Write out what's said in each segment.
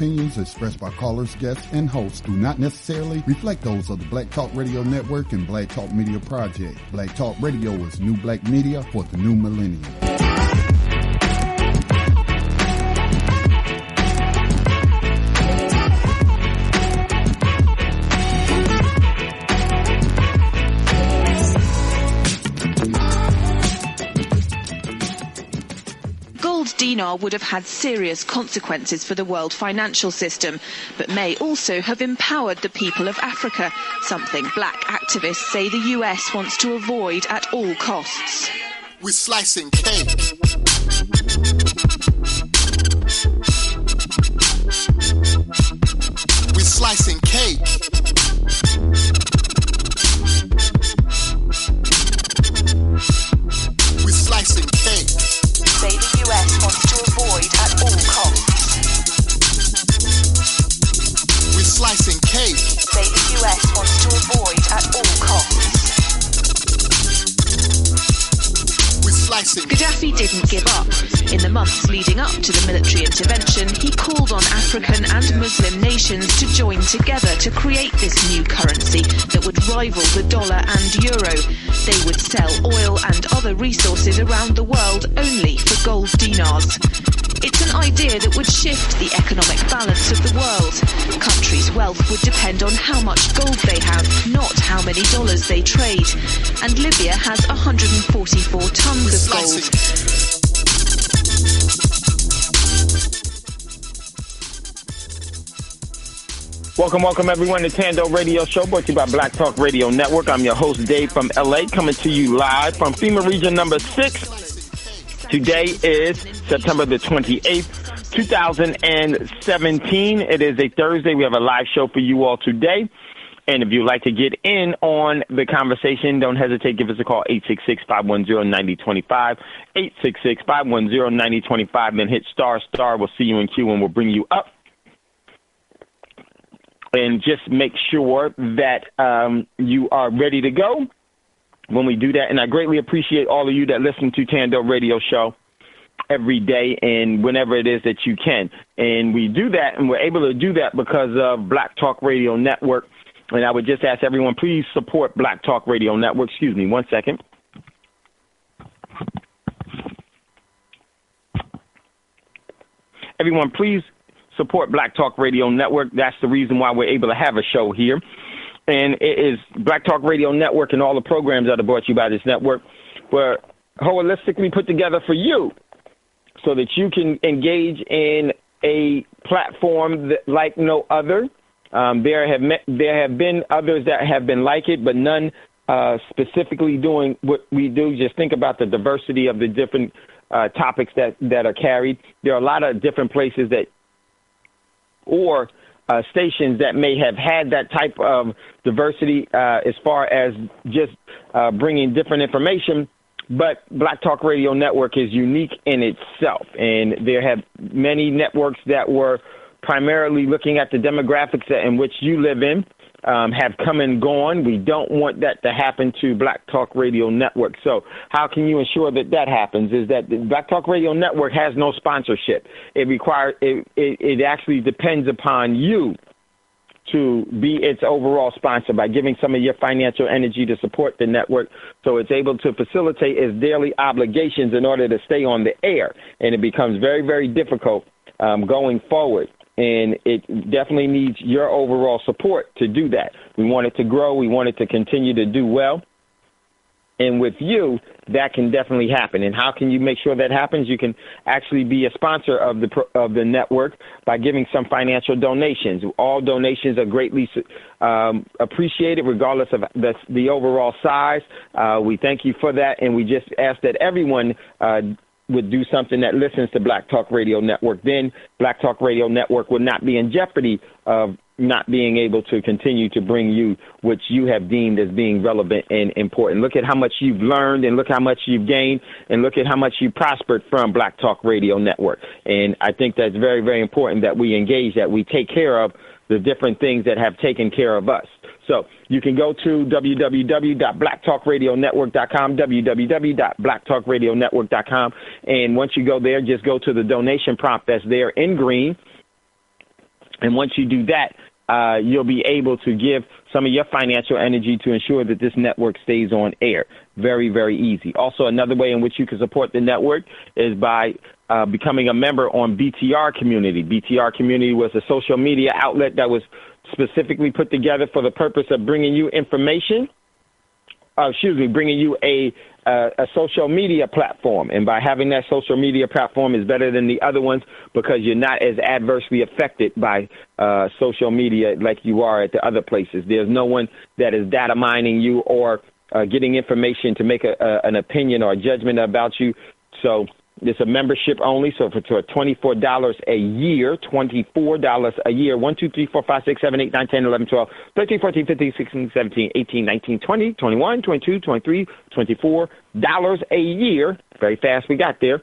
opinions expressed by callers, guests, and hosts do not necessarily reflect those of the Black Talk Radio Network and Black Talk Media Project. Black Talk Radio is new black media for the new millennium. Dinar would have had serious consequences for the world financial system, but may also have empowered the people of Africa, something black activists say the US wants to avoid at all costs. We're slicing cake. We're slicing cake. We're slicing cake. Say the US wants to avoid at all costs. We're slicing cake. Say the US wants to avoid at all costs. We're slicing. Gaddafi didn't give up. In the months leading up to the military intervention, he called on African and Muslim nations to join together to create this new currency that would rival the dollar and euro. They would sell oil and other resources around the world only for gold dinars. It's an idea that would shift the economic balance of the world. Countries' wealth would depend on how much gold they have, not how many dollars they trade. And Libya has 144 tons of gold. Welcome everyone to Thando Radio Show, brought to you by Black Talk Radio Network. I'm your host, Dave from LA, coming to you live from FEMA Region number 6. Today is September the 28th, 2017. It is a Thursday. We have a live show for you all today. And if you'd like to get in on the conversation, don't hesitate. Give us a call, 866-510-9025, 866-510-9025. Then hit star. We'll see you in queue and we'll bring you up. And just make sure that you are ready to go when we do that. And I greatly appreciate all of you that listen to Thando Radio Show every day and whenever it is that you can. And we do that, and we're able to do that because of Black Talk Radio Network. And I would just ask everyone, please support Black Talk Radio Network. Excuse me, 1 second. Everyone, please support Black Talk Radio Network. That's the reason why we're able to have a show here. And it is Black Talk Radio Network and all the programs that are brought to you by this network were holistically put together for you so that you can engage in a platform that, like no other. There have been others that have been like it, but none specifically doing what we do. Just think about the diversity of the different topics that are carried. There are a lot of different places that or stations that may have had that type of diversity as far as just bringing different information. But Black Talk Radio Network is unique in itself. And there have many networks that were primarily looking at the demographics in which you live in have come and gone. We don't want that to happen to Black Talk Radio Network. So how can you ensure that that happens is that the Black Talk Radio Network has no sponsorship. It actually depends upon you to be its overall sponsor by giving some of your financial energy to support the network so it's able to facilitate its daily obligations in order to stay on the air. And it becomes very, very difficult going forward. And it definitely needs your overall support to do that. We want it to grow. We want it to continue to do well. And with you, that can definitely happen. And how can you make sure that happens? You can actually be a sponsor of the network by giving some financial donations. All donations are greatly appreciated, regardless of the overall size. We thank you for that, and we just ask that everyone would do something that listens to Black Talk Radio Network. Then Black Talk Radio Network would not be in jeopardy of not being able to continue to bring you what you have deemed as being relevant and important. Look at how much you've learned and look how much you've gained and look at how much you prospered from Black Talk Radio Network. And I think that's very, very important that we engage, that we take care of the different things that have taken care of us. So you can go to www.blacktalkradionetwork.com, www.blacktalkradionetwork.com. And once you go there, just go to the donation prompt that's there in green. And once you do that, you'll be able to give some of your financial energy to ensure that this network stays on air. Very, very easy. Also, another way in which you can support the network is by becoming a member on BTR Community. BTR Community was a social media outlet that was specifically put together for the purpose of bringing you information. Bringing you a social media platform. And by having that social media platform is better than the other ones because you're not as adversely affected by social media like you are at the other places. There's no one that is data mining you or getting information to make an opinion or a judgment about you. So it's a membership only. So for $24 a year, $24 a year, 1, 2, 3, 4, 5, 6, 7, 8, 9, 10, 11, 12, 13, 14, 15, 16, 17, 18, 19, 20, 21, 22, 23, $24 a year. Very fast we got there.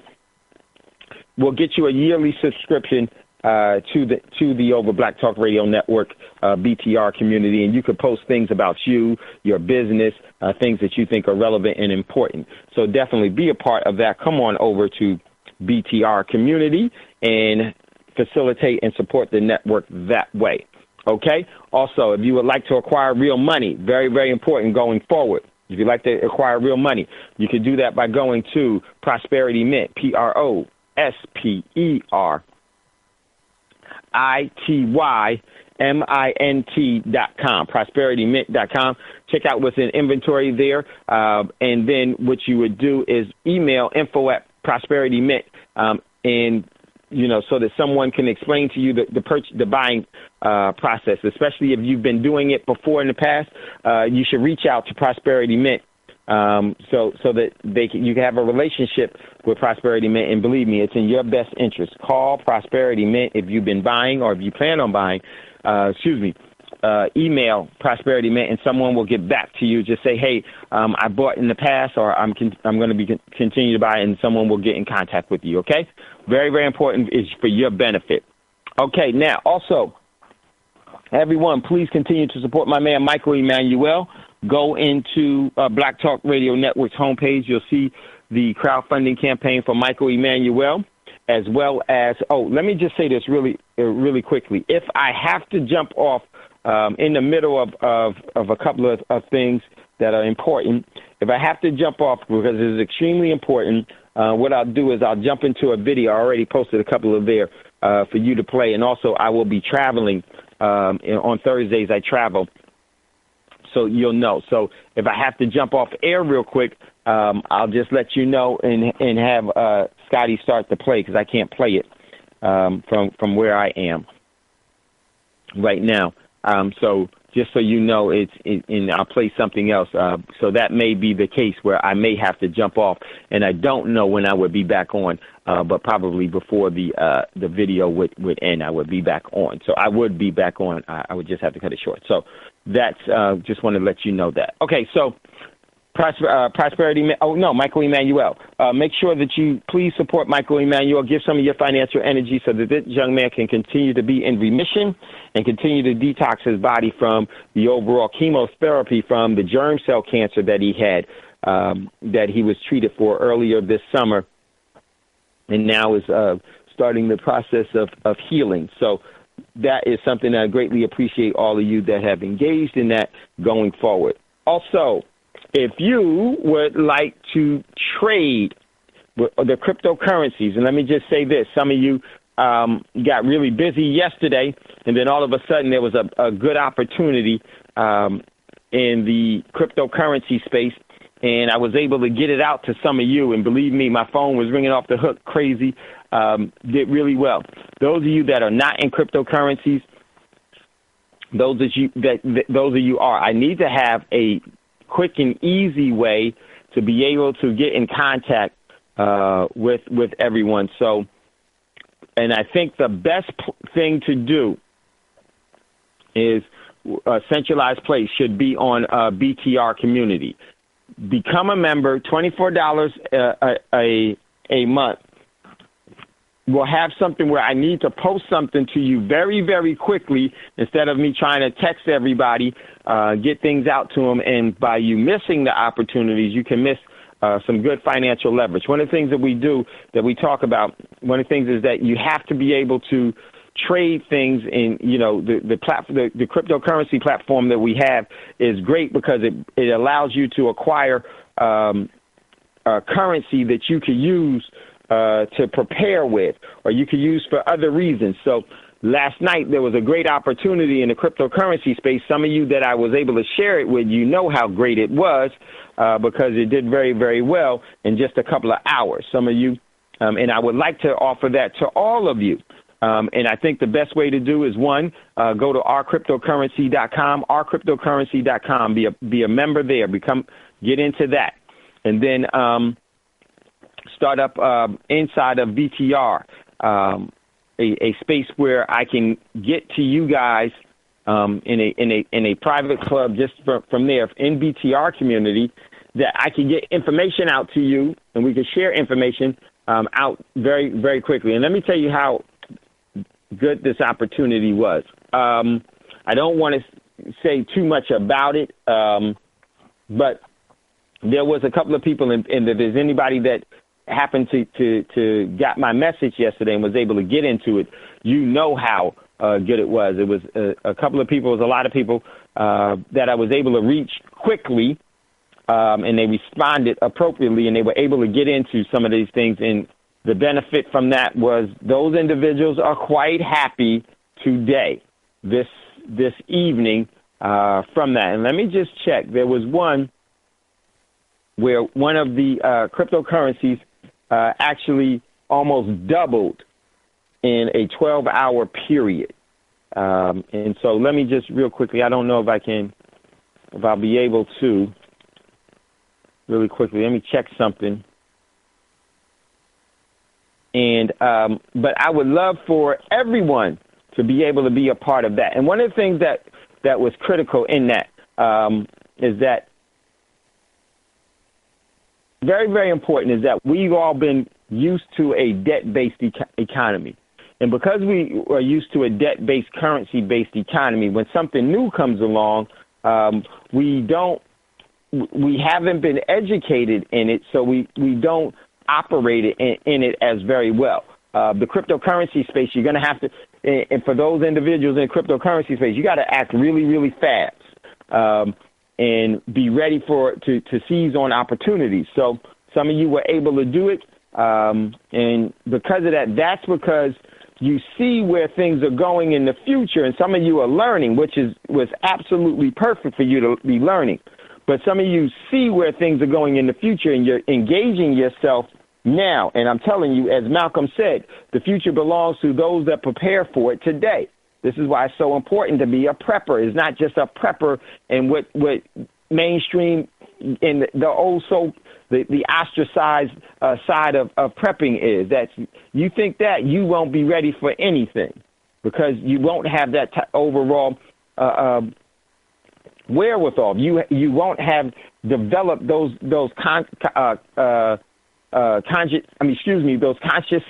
We'll get you a yearly subscription to the Over Black Talk Radio Network BTR community, and you could post things about you, your business, things that you think are relevant and important. So definitely be a part of that. Come on over to BTR community and facilitate and support the network that way. Okay? Also, if you would like to acquire real money, very, very important going forward. If you'd like to acquire real money, you can do that by going to Prosperity Mint, PROSPERITYMINT.com, prosperitymint.com. Check out what's in inventory there. And then what you would do is email info@prosperitymint, and, so that someone can explain to you the buying process, especially if you've been doing it before in the past. You should reach out to Prosperity Mint. So that you can have a relationship with Prosperity Mint, and believe me, it's in your best interest. Call Prosperity Mint if you've been buying or if you plan on buying. Email Prosperity Mint, and someone will get back to you. Just say, hey, I bought in the past, or I'm going to be continue to buy, and someone will get in contact with you. Okay, very, very important. Is for your benefit. Okay, now also, everyone, please continue to support my man Michael Emmanuel. Go into Black Talk Radio Network's homepage. You'll see the crowdfunding campaign for Michael Emmanuel, as well as, let me just say this really quickly. If I have to jump off in the middle of a couple of things that are important, if I have to jump off because it's extremely important, what I'll do is I'll jump into a video. I already posted a couple of there for you to play. And also I will be traveling on Thursdays. I travel. So you'll know. So if I have to jump off air real quick, I'll just let you know and have Scotty start the play because I can't play it from where I am right now. So just so you know, and I'll play something else. So that may be the case where I may have to jump off, and I don't know when I would be back on, but probably before the video would end, I would be back on. So I would be back on. I would just have to cut it short. So that's just want to let you know that. Okay, so Prosperity. Michael Emmanuel. Make sure that you please support Michael Emmanuel. Give some of your financial energy so that this young man can continue to be in remission and continue to detox his body from the overall chemotherapy from the germ cell cancer that he had, that he was treated for earlier this summer, and now is starting the process of healing. So that is something I greatly appreciate all of you that have engaged in that going forward. Also, if you would like to trade with the cryptocurrencies, and let me just say this, some of you got really busy yesterday, and then all of a sudden there was a good opportunity in the cryptocurrency space, and I was able to get it out to some of you, and believe me, my phone was ringing off the hook crazy, did really well. Those of you that are not in cryptocurrencies, those of you are, I need to have a quick and easy way to be able to get in contact with everyone. So, and I think the best thing to do is a centralized place should be on BTR community. Become a member, $24 a month. We'll have something where I need to post something to you very, very quickly instead of me trying to text everybody, get things out to them. And by you missing the opportunities, you can miss some good financial leverage. One of the things that we do, that we talk about, one of the things is that you have to be able to trade things in, the cryptocurrency platform that we have is great because it allows you to acquire a currency that you could use to prepare with, or you could use for other reasons. So last night there was a great opportunity in the cryptocurrency space. Some of you that I was able to share it with, you know how great it was because it did very, very well in just a couple of hours. Some of you, and I would like to offer that to all of you. And I think the best way to do is, one, go to ourcryptocurrency.com, ourcryptocurrency.com, be a member there, get into that. And then start up inside of BTR, a space where I can get to you guys in a private club just from there in BTR community, that I can get information out to you and we can share information out very, very quickly. And let me tell you how good this opportunity was. I don't want to say too much about it, but there was a couple of people, and if there's anybody that happened to got my message yesterday and was able to get into it, you know how good it was. It was a couple of people, it was a lot of people that I was able to reach quickly, and they responded appropriately, and they were able to get into some of these things. And the benefit from that was those individuals are quite happy today, this evening, from that. And let me just check. There was one where one of the cryptocurrencies actually almost doubled in a 12-hour period. And so let me just real quickly, I don't know if I'll be able to really quickly. Let me check something. And but I would love for everyone to be able to be a part of that. And one of the things that was critical in that is that very, very important is that we've all been used to a debt-based economy. And because we are used to a debt-based, currency-based economy, when something new comes along, we haven't been educated in it, so we don't operate in it as very well. The cryptocurrency space, you're going to have to, and for those individuals in the cryptocurrency space, you got to act really, really fast and be ready to seize on opportunities. So some of you were able to do it, and because of that, that's because you see where things are going in the future, and some of you are learning, which was absolutely perfect for you to be learning. But some of you see where things are going in the future, and you're engaging yourself now. And I'm telling you, as Malcolm said, the future belongs to those that prepare for it today. This is why it's so important to be a prepper. It's not just a prepper in what mainstream in the old soul, the ostracized side of prepping is. That you think that you won't be ready for anything because you won't have that overall wherewithal. You won't have developed those conscious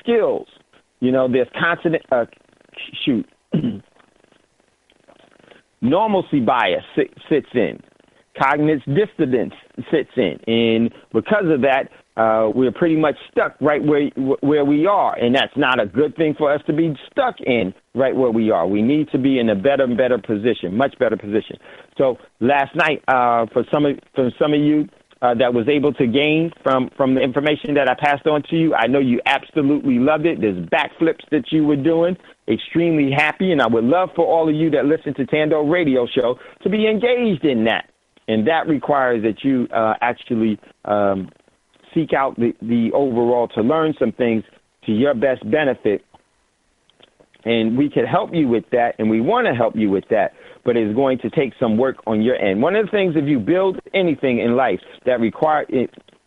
skills. You know, there's constant normalcy bias sits in. Cognitive dissonance sits in. And because of that, we're pretty much stuck right where we are. And that's not a good thing for us to be stuck in right where we are. We need to be in a better and better position, much better position. So last night, for some of you that was able to gain from the information that I passed on to you, I know you absolutely loved it. There's backflips that you were doing. Extremely happy. And I would love for all of you that listen to Thando Radio Show to be engaged in that. And that requires that you actually seek out the overall to learn some things to your best benefit. And we can help you with that, and we want to help you with that, but it's going to take some work on your end. One of the things, if you build anything in life that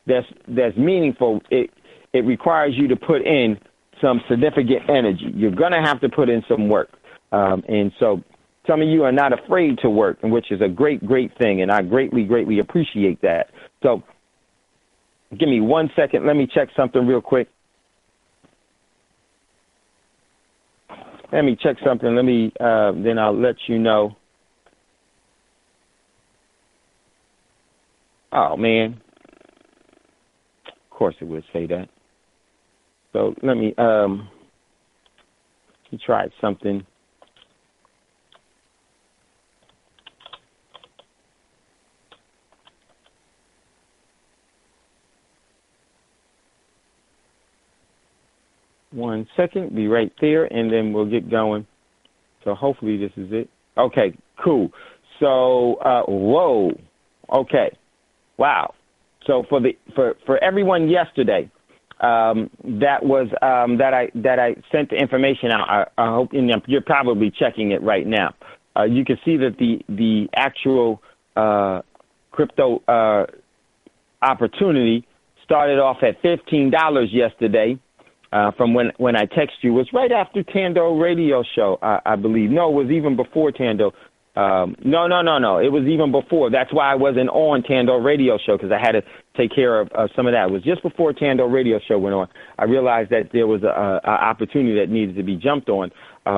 that's meaningful, it requires you to put in some significant energy. You're going to have to put in some work. And so some of you are not afraid to work, which is a great, great thing, and I greatly, greatly appreciate that. So give me 1 second. Let me check something real quick. Let me check something. Then I'll let you know. Oh, man. Of course it would say that. So let me, He tried something. One second, be right there, and then we'll get going. So hopefully this is it. Okay, cool. So, whoa. Okay, wow. So for everyone yesterday, that I sent the information out. I hope you're probably checking it right now. You can see that the actual crypto opportunity started off at $15 yesterday. From when I text you, it was right after Thando Radio Show, I believe. No, it was even before Thando. No. It was even before. That's why I wasn't on Thando Radio Show, because I had to take care of some of that. It was just before Thando Radio Show went on. I realized that there was a opportunity that needed to be jumped on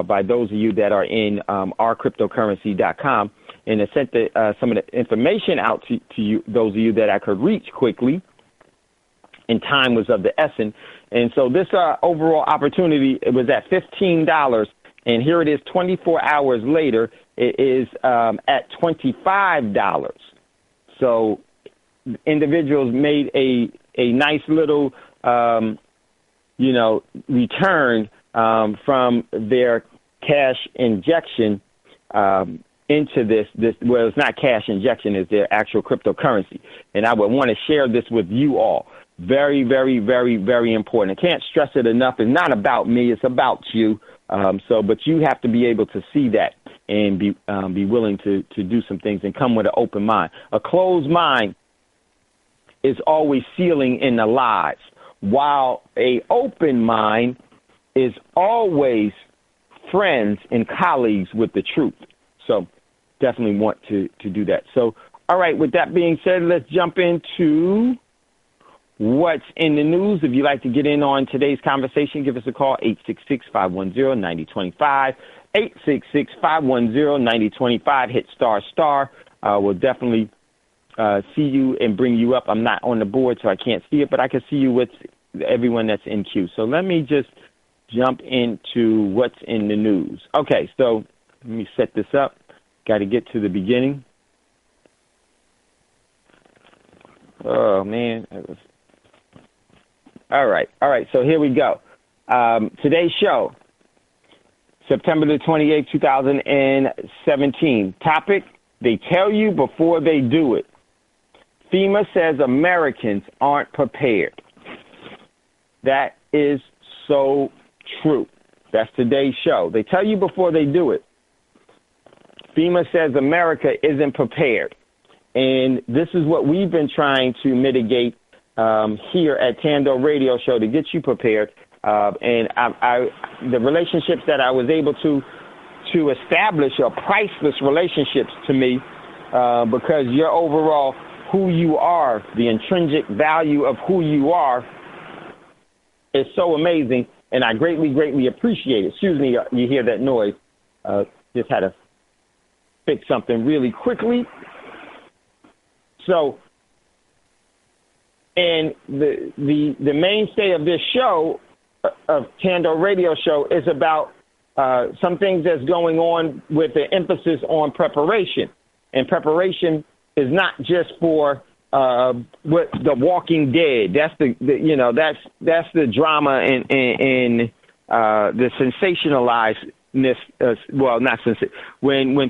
by those of you that are in ourcryptocurrency.com, and I sent some of the information out to you, those of you that I could reach quickly, and time was of the essence. And so this overall opportunity, it was at $15, and here it is 24 hours later. It is at $25. So individuals made a nice little, return from their cash injection into this. Well, it's not cash injection, it's their actual cryptocurrency. And I would want to share this with you all. Very, very, very, very important. I can't stress it enough. It's not about me. It's about you. But you have to be able to see that and be willing to do some things and come with an open mind. A closed mind is always sealing in the lies, while a open mind is always friends and colleagues with the truth. So definitely want to do that. So, all right, with that being said, let's jump into what's in the news. If you'd like to get in on today's conversation, give us a call, 866-510-9025, 866-510-9025, hit **. We'll definitely see you and bring you up. I'm not on the board, so I can't see it, but I can see you with everyone that's in queue. So let me just jump into what's in the news. Okay, so let me set this up. Got to get to the beginning. Oh, man. All right. So here we go. Today's show, September the 28th, 2017. Topic, they tell you before they do it. FEMA says Americans aren't prepared. That is so true. That's today's show. They tell you before they do it. FEMA says America isn't prepared. And this is what we've been trying to mitigate here at Thando Radio Show to get you prepared. And the relationships that I was able to establish are priceless relationships to me, because your overall who you are, the intrinsic value of who you are, is so amazing. And I greatly, greatly appreciate it. Excuse me, you hear that noise. Just had to fix something really quickly. So, and the mainstay of this show, of Thando Radio Show, is about some things that's going on with the emphasis on preparation. And preparation is not just for what The Walking Dead. That's that's the drama and the sensationalized. When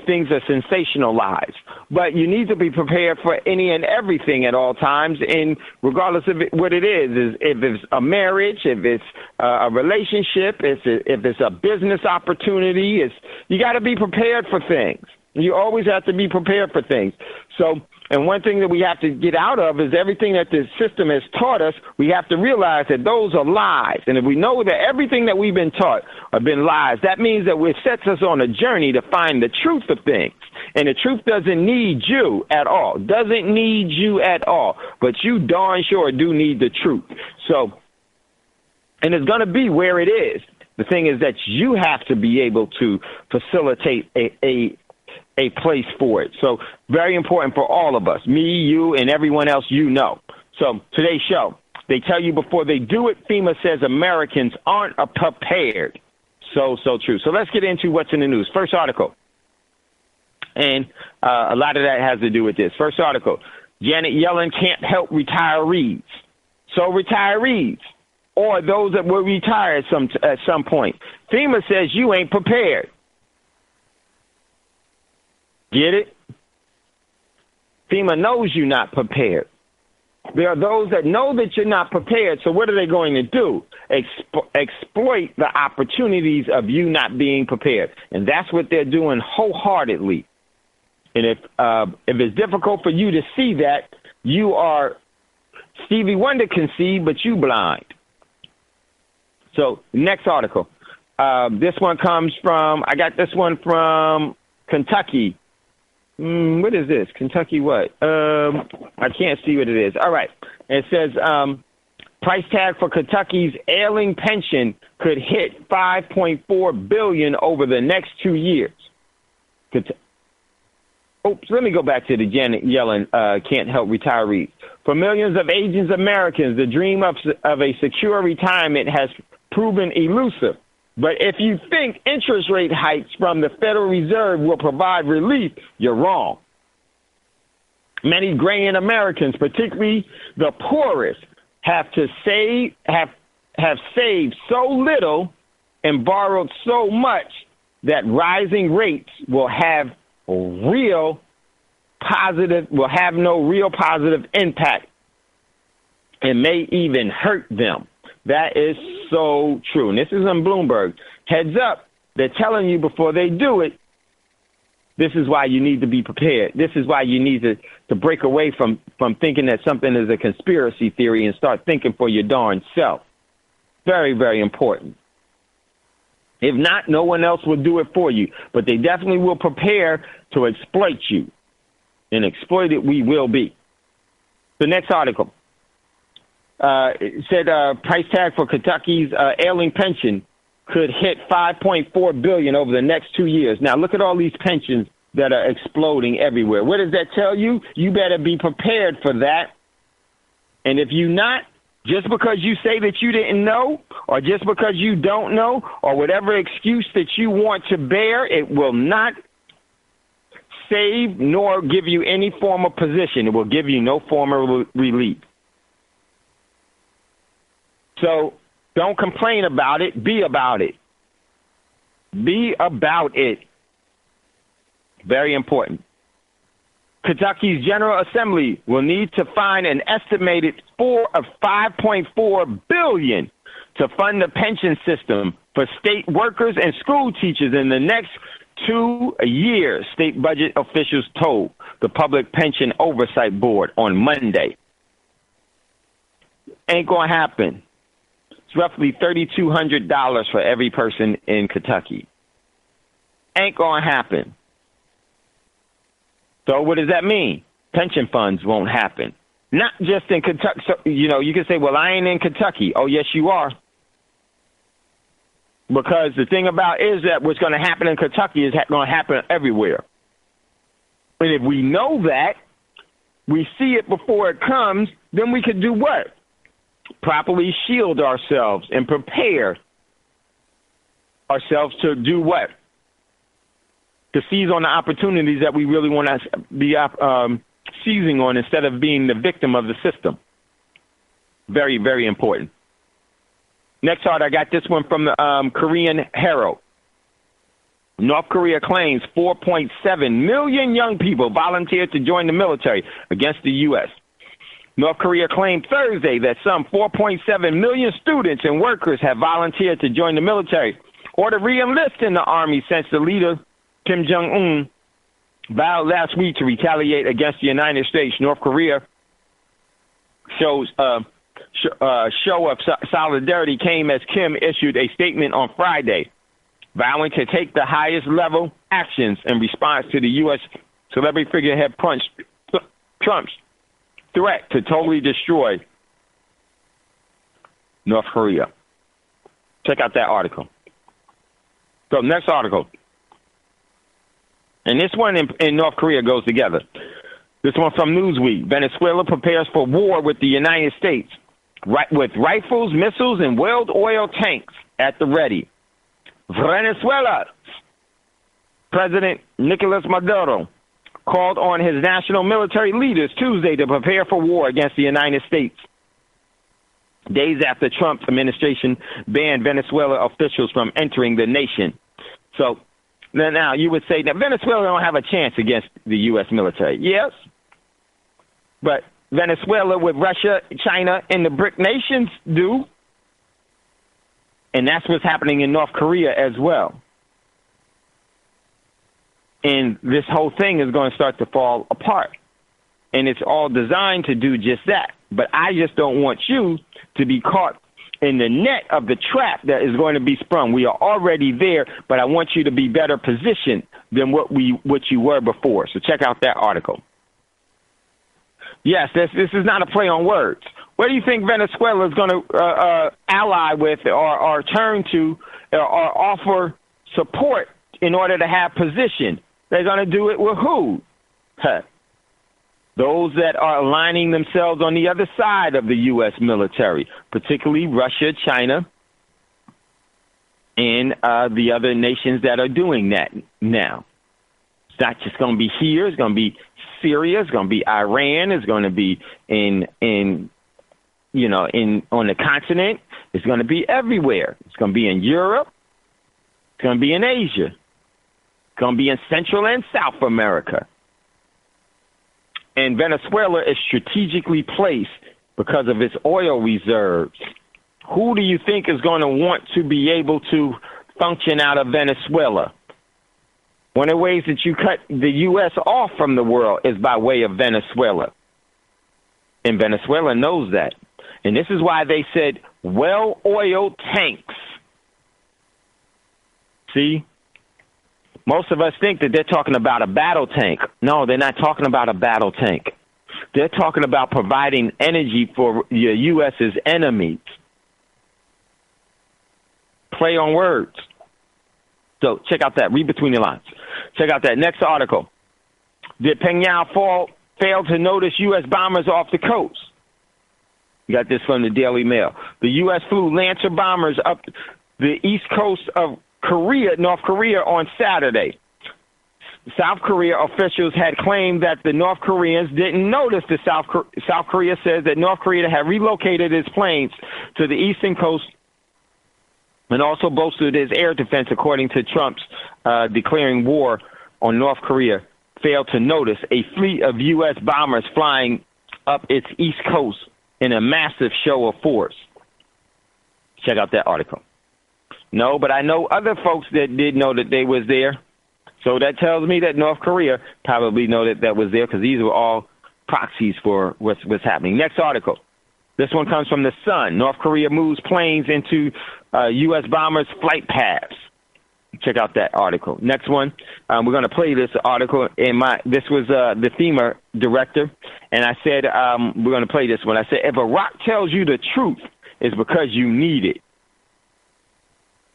things are sensationalized, but you need to be prepared for any and everything at all times, and regardless of what it is if it's a marriage, if it's a relationship, if it's a business opportunity, you got to be prepared for things. You always have to be prepared for things. So, and one thing that we have to get out of is everything that the system has taught us. We have to realize that those are lies. And if we know that everything that we've been taught have been lies, that means that it sets us on a journey to find the truth of things. And the truth doesn't need you at all. Doesn't need you at all. But you darn sure do need the truth. So, and it's going to be where it is. The thing is that you have to be able to facilitate a place for it. So very important for all of us, me, you, and everyone else you know. So today's show, they tell you before they do it, FEMA says Americans aren't prepared. So true. So let's get into what's in the news. First article. And a lot of that has to do with this. First article. Janet Yellen can't help retirees. So retirees, or those that will retire at some point. FEMA says you ain't prepared. Get it? FEMA knows you're not prepared. There are those that know that you're not prepared, so what are they going to do? Exploit the opportunities of you not being prepared. And that's what they're doing wholeheartedly. And if it's difficult for you to see that, you are Stevie Wonder can see, but you blind. So next article. This one comes from, I got this one from Kentucky. What is this? Kentucky what? I can't see what it is. All right. It says price tag for Kentucky's ailing pension could hit $5.4 billion over the next 2 years. Let me go back to the Janet Yellen can't help retirees. For millions of aging Americans, the dream of a secure retirement has proven elusive. But if you think interest rate hikes from the Federal Reserve will provide relief, you're wrong. Many gray-in Americans, particularly the poorest, have saved so little and borrowed so much that rising rates will have no real positive impact and may even hurt them. That is so true. And this is on Bloomberg. Heads up, they're telling you before they do it, this is why you need to be prepared. This is why you need to break away from thinking that something is a conspiracy theory and start thinking for your darn self. Very, very important. If not, no one else will do it for you. But they definitely will prepare to exploit you. And exploited we will be. The next article. It said price tag for Kentucky's ailing pension could hit $5.4 billion over the next 2 years. Now, look at all these pensions that are exploding everywhere. What does that tell you? You better be prepared for that. And if you're not, just because you say that you didn't know, or just because you don't know, or whatever excuse that you want to bear, it will not save nor give you any form of position. It will give you no form of relief. So don't complain about it. Be about it. Be about it. Very important. Kentucky's General Assembly will need to find an estimated $5.4 billion to fund the pension system for state workers and school teachers in the next 2 years, state budget officials told the Public Pension Oversight Board on Monday. Ain't going to happen. It's roughly $3,200 for every person in Kentucky. Ain't going to happen. So what does that mean? Pension funds won't happen. Not just in Kentucky. So, you can say, well, I ain't in Kentucky. Oh, yes, you are. Because the thing about is that what's going to happen in Kentucky is going to happen everywhere. And if we know that, we see it before it comes, then we can do what? Properly shield ourselves and prepare ourselves to do what? To seize on the opportunities that we really want to be seizing on instead of being the victim of the system. Very, very important. Next part, I got this one from the Korean Herald. North Korea claims 4.7 million young people volunteered to join the military against the U.S. North Korea claimed Thursday that some 4.7 million students and workers have volunteered to join the military or to re-enlist in the army since the leader, Kim Jong-un, vowed last week to retaliate against the United States. North Korea show of solidarity came as Kim issued a statement on Friday, vowing to take the highest level actions in response to the U.S. celebrity figurehead Trump's threat to totally destroy North Korea. Check out that article. So next article. And this one in North Korea goes together. This one from Newsweek. Venezuela prepares for war with the United States, with rifles, missiles, and well-oiled tanks at the ready. Venezuela President Nicolas Maduro called on his national military leaders Tuesday to prepare for war against the United States, days after Trump's administration banned Venezuela officials from entering the nation. So now you would say that Venezuela don't have a chance against the U.S. military. Yes, but Venezuela with Russia, China, and the BRIC nations do. And that's what's happening in North Korea as well. And this whole thing is going to start to fall apart. And it's all designed to do just that. But I just don't want you to be caught in the net of the trap that is going to be sprung. We are already there, but I want you to be better positioned than what you were before. So check out that article. Yes, this is not a play on words. Where do you think Venezuela is going to ally with or turn to or offer support in order to have position? They're going to do it with who? Those that are aligning themselves on the other side of the U.S. military, particularly Russia, China, and the other nations that are doing that now. It's not just going to be here. It's going to be Syria. It's going to be Iran. It's going to be on the continent. It's going to be everywhere. It's going to be in Europe. It's going to be in Asia. It's going to be in Central and South America. And Venezuela is strategically placed because of its oil reserves. Who do you think is going to want to be able to function out of Venezuela? One of the ways that you cut the U.S. off from the world is by way of Venezuela. And Venezuela knows that. And this is why they said well-oiled tanks. See? Most of us think that they're talking about a battle tank. No, they're not talking about a battle tank. They're talking about providing energy for the U.S.'s enemies. Play on words. So check out that. Read between the lines. Check out that next article. Did Pyongyang fail to notice U.S. bombers off the coast? You got this from the Daily Mail. The U.S. flew Lancer bombers up the east coast of North Korea on Saturday. South Korea officials had claimed that the North Koreans didn't notice the South Korea says that North Korea had relocated its planes to the eastern coast and also boasted its air defense, according to Trump's declaring war on North Korea, failed to notice a fleet of U.S. bombers flying up its east coast in a massive show of force. Check out that article. No, but I know other folks that did know that they was there. So that tells me that North Korea probably know that was there because these were all proxies for what's happening. Next article. This one comes from The Sun. North Korea moves planes into U.S. bombers' flight paths. Check out that article. Next one. We're going to play this article. This was the FEMA director, and I said we're going to play this one. I said, if Iraq tells you the truth, it's because you need it.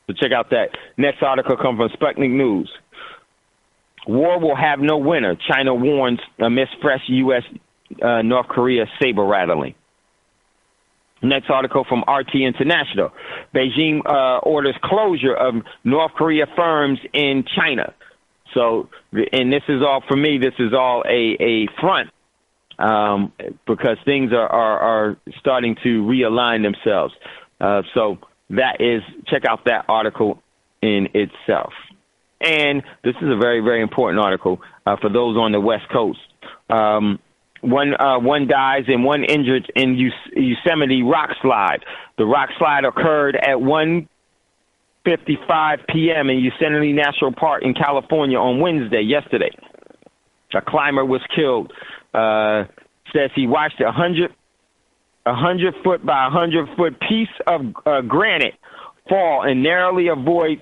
So check out that. Next article comes from Sputnik News. War will have no winner, China warns amidst fresh U.S. North Korea saber rattling. Next article from RT International. Beijing orders closure of North Korea firms in China. So, and this is all, for me, this is all a front because things are starting to realign themselves. So that is, check out that article in itself. And this is a very, very important article for those on the West Coast. One dies and one injured in Yosemite rock slide. The rock slide occurred at 1:55 p.m. in Yosemite National Park in California on yesterday. A climber was killed. Says he watched a 100-foot by 100-foot piece of granite fall and narrowly avoided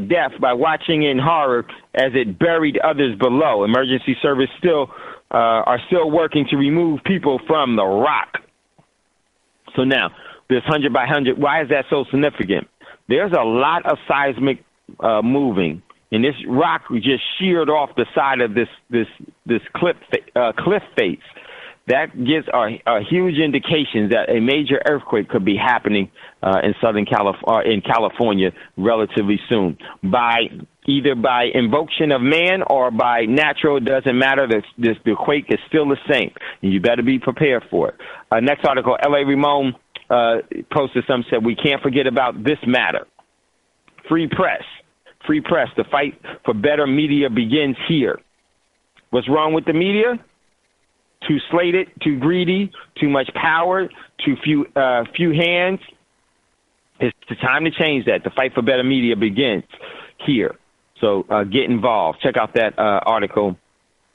death by watching in horror as it buried others below. Emergency service are still working to remove people from the rock. So now, this 100 by 100, why is that so significant? There's a lot of seismic moving, and this rock just sheared off the side of this cliff face. that gives a huge indication that a major earthquake could be happening in California relatively soon. Either by invocation of man or by natural, it doesn't matter. The quake is still the same. And you better be prepared for it. Next article, L.A. Ramon posted something, said, we can't forget about this matter. Free press. Free press. The fight for better media begins here. What's wrong with the media? Too slated, too greedy, too much power, too few hands. It's the time to change that. The fight for better media begins here. So get involved. Check out that article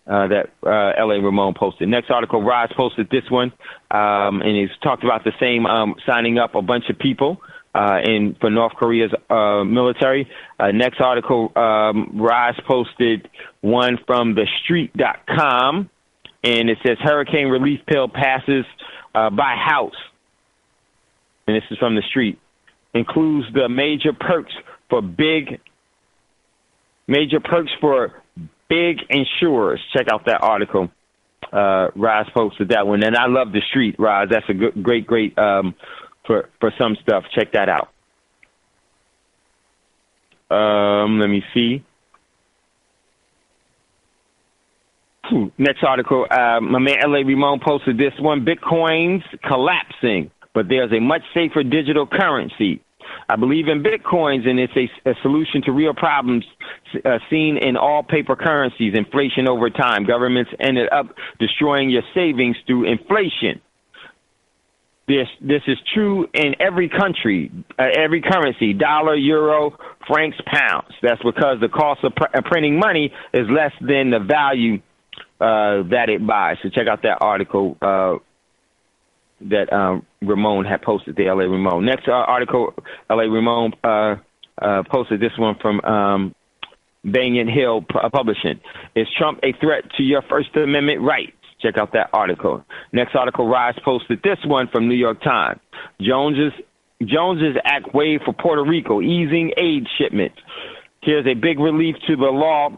that L.A. Ramon posted. Next article, Roz posted this one, and he's talked about the same signing up a bunch of people for North Korea's military. Next article, Roz posted one from thestreet.com, and it says hurricane relief pill passes by House. And this is from the street. Includes the major perks for big insurers. Check out that article. Roz posted that one. And I love the street, Roz. That's a great for some stuff. Check that out. Let me see. Next article, my man L.A. Ramon posted this one. Bitcoin's collapsing, but there's a much safer digital currency. I believe in Bitcoins, and it's a solution to real problems seen in all paper currencies, inflation over time. Governments ended up destroying your savings through inflation. This is true in every country, every currency, dollar, euro, francs, pounds. That's because the cost of printing money is less than the value that it buys. So check out that article that Ramon had posted, the L.A. Ramon. Next article, L.A. Ramon posted this one from Banyan Hill Publishing. Is Trump a threat to your First Amendment rights? Check out that article. Next article, Rise posted this one from New York Times. Jones's act waived for Puerto Rico, easing aid shipments. Here's a big relief to the law,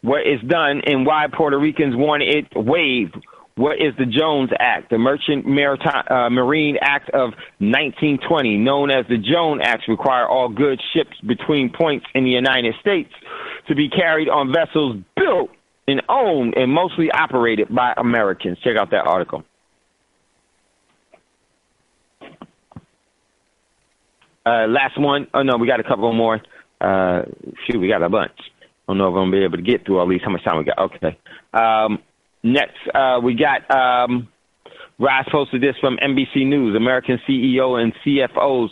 what is done and why Puerto Ricans want it waived. What is the Jones Act? The Merchant Marine Act of 1920, known as the Jones Act, require all goods shipped between points in the United States to be carried on vessels built and owned and mostly operated by Americans. Check out that article. Last one. Oh, no, we got a couple more. We got a bunch. I don't know if I'm going to be able to get through all these. How much time we got? Okay. Next, we got Ross posted this from NBC News. American CEO and CFOs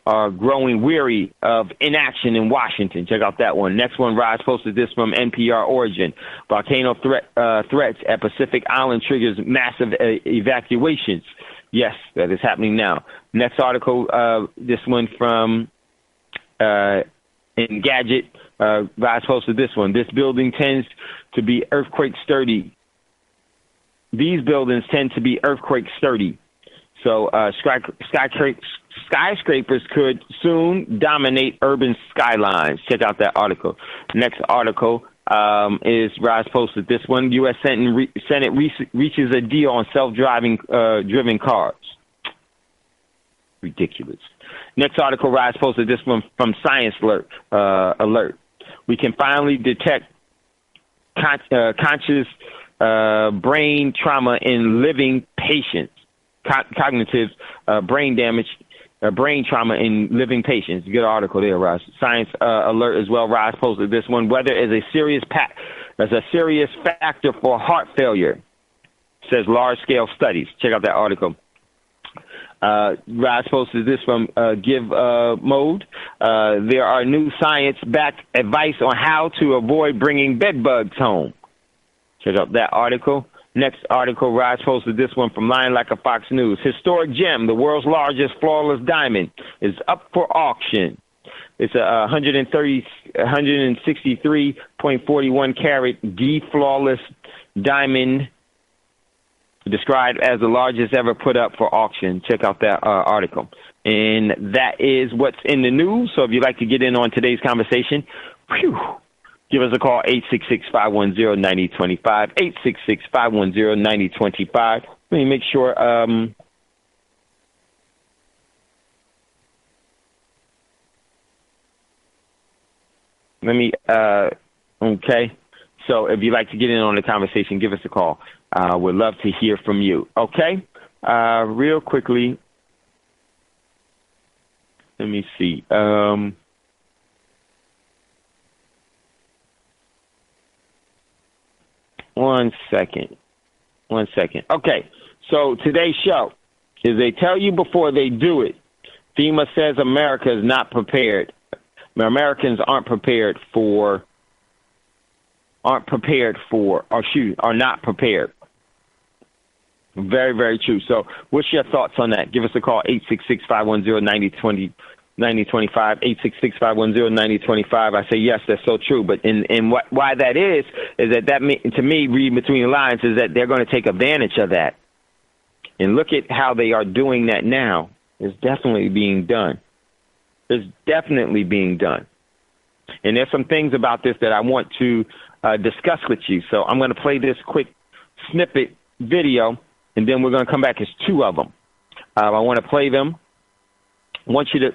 are growing weary of inaction in Washington. Check out that one. Next one, Ross posted this from NPR Origin. Volcano threats at Pacific Island triggers massive evacuations. Yes, that is happening now. Next article, this one from Engadget. Ross posted this one. This building tends to be earthquake sturdy. These buildings tend to be earthquake sturdy. So skyscrapers could soon dominate urban skylines. Check out that article. Next article is Ross posted this one. U.S. Senate reaches a deal on self-driving driven cars. Ridiculous. Next article, Ross posted this one from Science Alert. We can finally detect conscious brain trauma in living patients, cognitive brain damage, brain trauma in living patients. Good article there, Ross. Science Alert as well. Ross posted this one. Weather is a serious factor for heart failure, says large-scale studies. Check out that article. Ross posted this from Give Mode. There are new science-backed advice on how to avoid bringing bed bugs home. Check out that article. Next article, Ross posted this one from Lion Like a Fox News. Historic gem, the world's largest flawless diamond, is up for auction. It's a 163.41 carat D flawless diamond, described as the largest ever put up for auction. Check out that article. And that is what's in the news. So if you'd like to get in on today's conversation, Give us a call, 866-510-9025, 866-510-9025. Let me make sure. Okay. So if you'd like to get in on the conversation, give us a call. We'd love to hear from you. Okay? Real quickly, let me see. One second. Okay. So today's show is they tell you before they do it. FEMA says America is not prepared. Americans are not prepared. Very, very true. So what's your thoughts on that? Give us a call, 866-510-9025, 866-510-9025. I say, yes, that's so true. But why that is that to me, reading between the lines, is that they're going to take advantage of that. And look at how they are doing that now. It's definitely being done. And there's some things about this that I want to discuss with you. So I'm going to play this quick snippet video, and then we're going to come back as two of them. I want to play them. I want you to